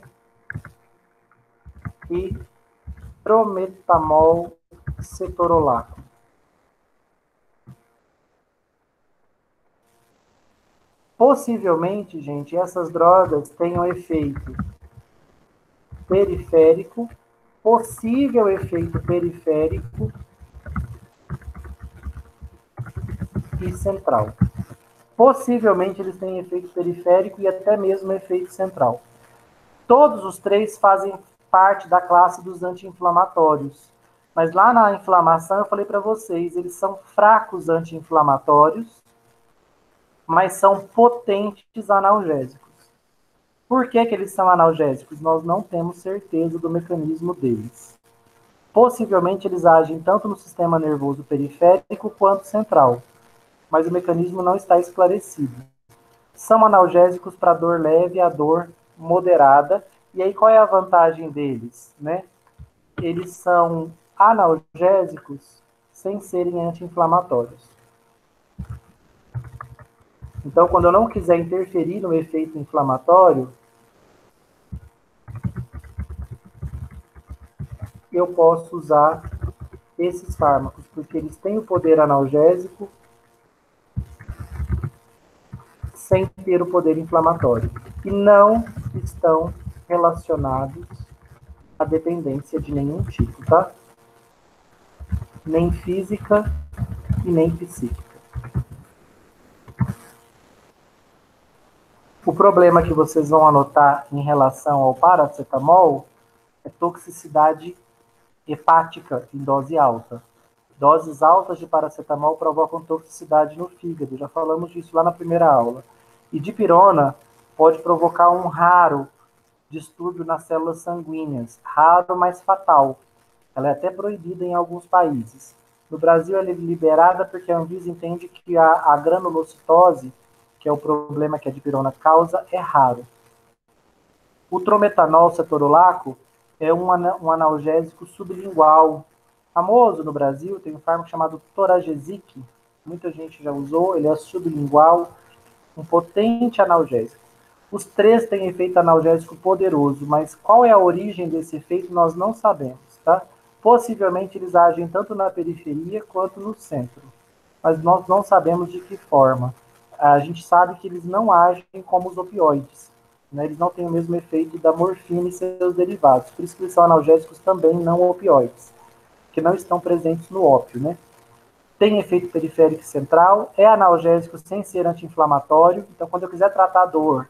e prometamol cetorolaco. Possivelmente, gente, essas drogas tenham efeito periférico, possível efeito periférico e central. Possivelmente eles têm efeito periférico e até mesmo efeito central. Todos os 3 fazem parte da classe dos anti-inflamatórios. Mas lá na inflamação eu falei para vocês, eles são fracos anti-inflamatórios, mas são potentes analgésicos. Por que eles são analgésicos? Nós não temos certeza do mecanismo deles. Possivelmente eles agem tanto no sistema nervoso periférico quanto central, mas o mecanismo não está esclarecido. São analgésicos para dor leve a dor moderada. E aí qual é a vantagem deles, né? Eles são analgésicos sem serem anti-inflamatórios. Então, quando eu não quiser interferir no efeito inflamatório, eu posso usar esses fármacos, porque eles têm o poder analgésico sem ter o poder inflamatório. E não estão relacionados à dependência de nenhum tipo, tá? Nem física e nem psíquica. O problema que vocês vão anotar em relação ao paracetamol é toxicidade hepática em dose alta. Doses altas de paracetamol provocam toxicidade no fígado, já falamos disso lá na primeira aula. E dipirona pode provocar um raro distúrbio nas células sanguíneas, raro, mas fatal. Ela é até proibida em alguns países. No Brasil, ela é liberada porque a Anvisa entende que a granulocitose, que é o problema que a dipirona causa, é raro. O trometanol cetorolaco é um analgésico sublingual, famoso no Brasil, tem um fármaco chamado Toragesic, muita gente já usou, ele é sublingual, um potente analgésico. Os 3 têm efeito analgésico poderoso, mas qual é a origem desse efeito nós não sabemos, tá? Possivelmente eles agem tanto na periferia quanto no centro, mas nós não sabemos de que forma. A gente sabe que eles não agem como os opioides, né? Eles não têm o mesmo efeito da morfina e seus derivados, por isso que eles são analgésicos também não opioides, que não estão presentes no ópio, né? Tem efeito periférico central, é analgésico sem ser anti-inflamatório, então quando eu quiser tratar a dor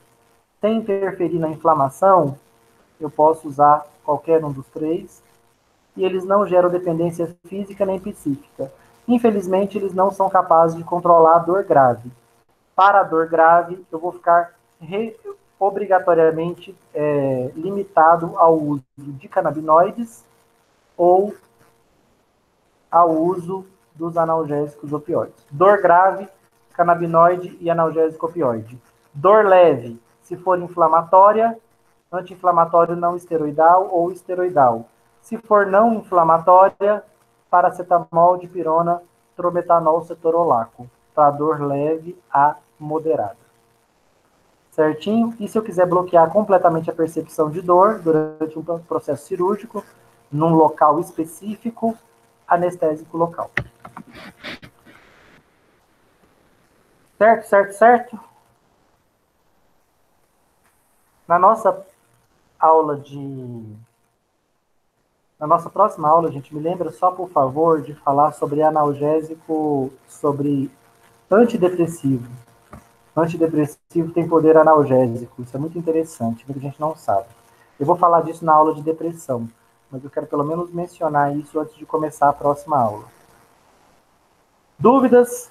sem interferir na inflamação, eu posso usar qualquer um dos 3, e eles não geram dependência física nem psíquica. Infelizmente, eles não são capazes de controlar a dor grave. Para a dor grave, eu vou ficar obrigatoriamente limitado ao uso de canabinoides ou ao uso dos analgésicos opioides. Dor grave, canabinoide e analgésico opioide. Dor leve, se for inflamatória, anti-inflamatório não esteroidal ou esteroidal. Se for não inflamatória, paracetamol, dipirona, trometanol, cetorolaco, para dor leve a moderada. Certinho? E se eu quiser bloquear completamente a percepção de dor durante um processo cirúrgico, num local específico, anestésico local. Certo, certo, certo? Na nossa aula de... Na nossa próxima aula, gente, me lembra só, por favor, de falar sobre analgésico, sobre antidepressivo. Antidepressivo tem poder analgésico. Isso é muito interessante, muita gente não sabe. Eu vou falar disso na aula de depressão, mas eu quero pelo menos mencionar isso antes de começar a próxima aula. Dúvidas?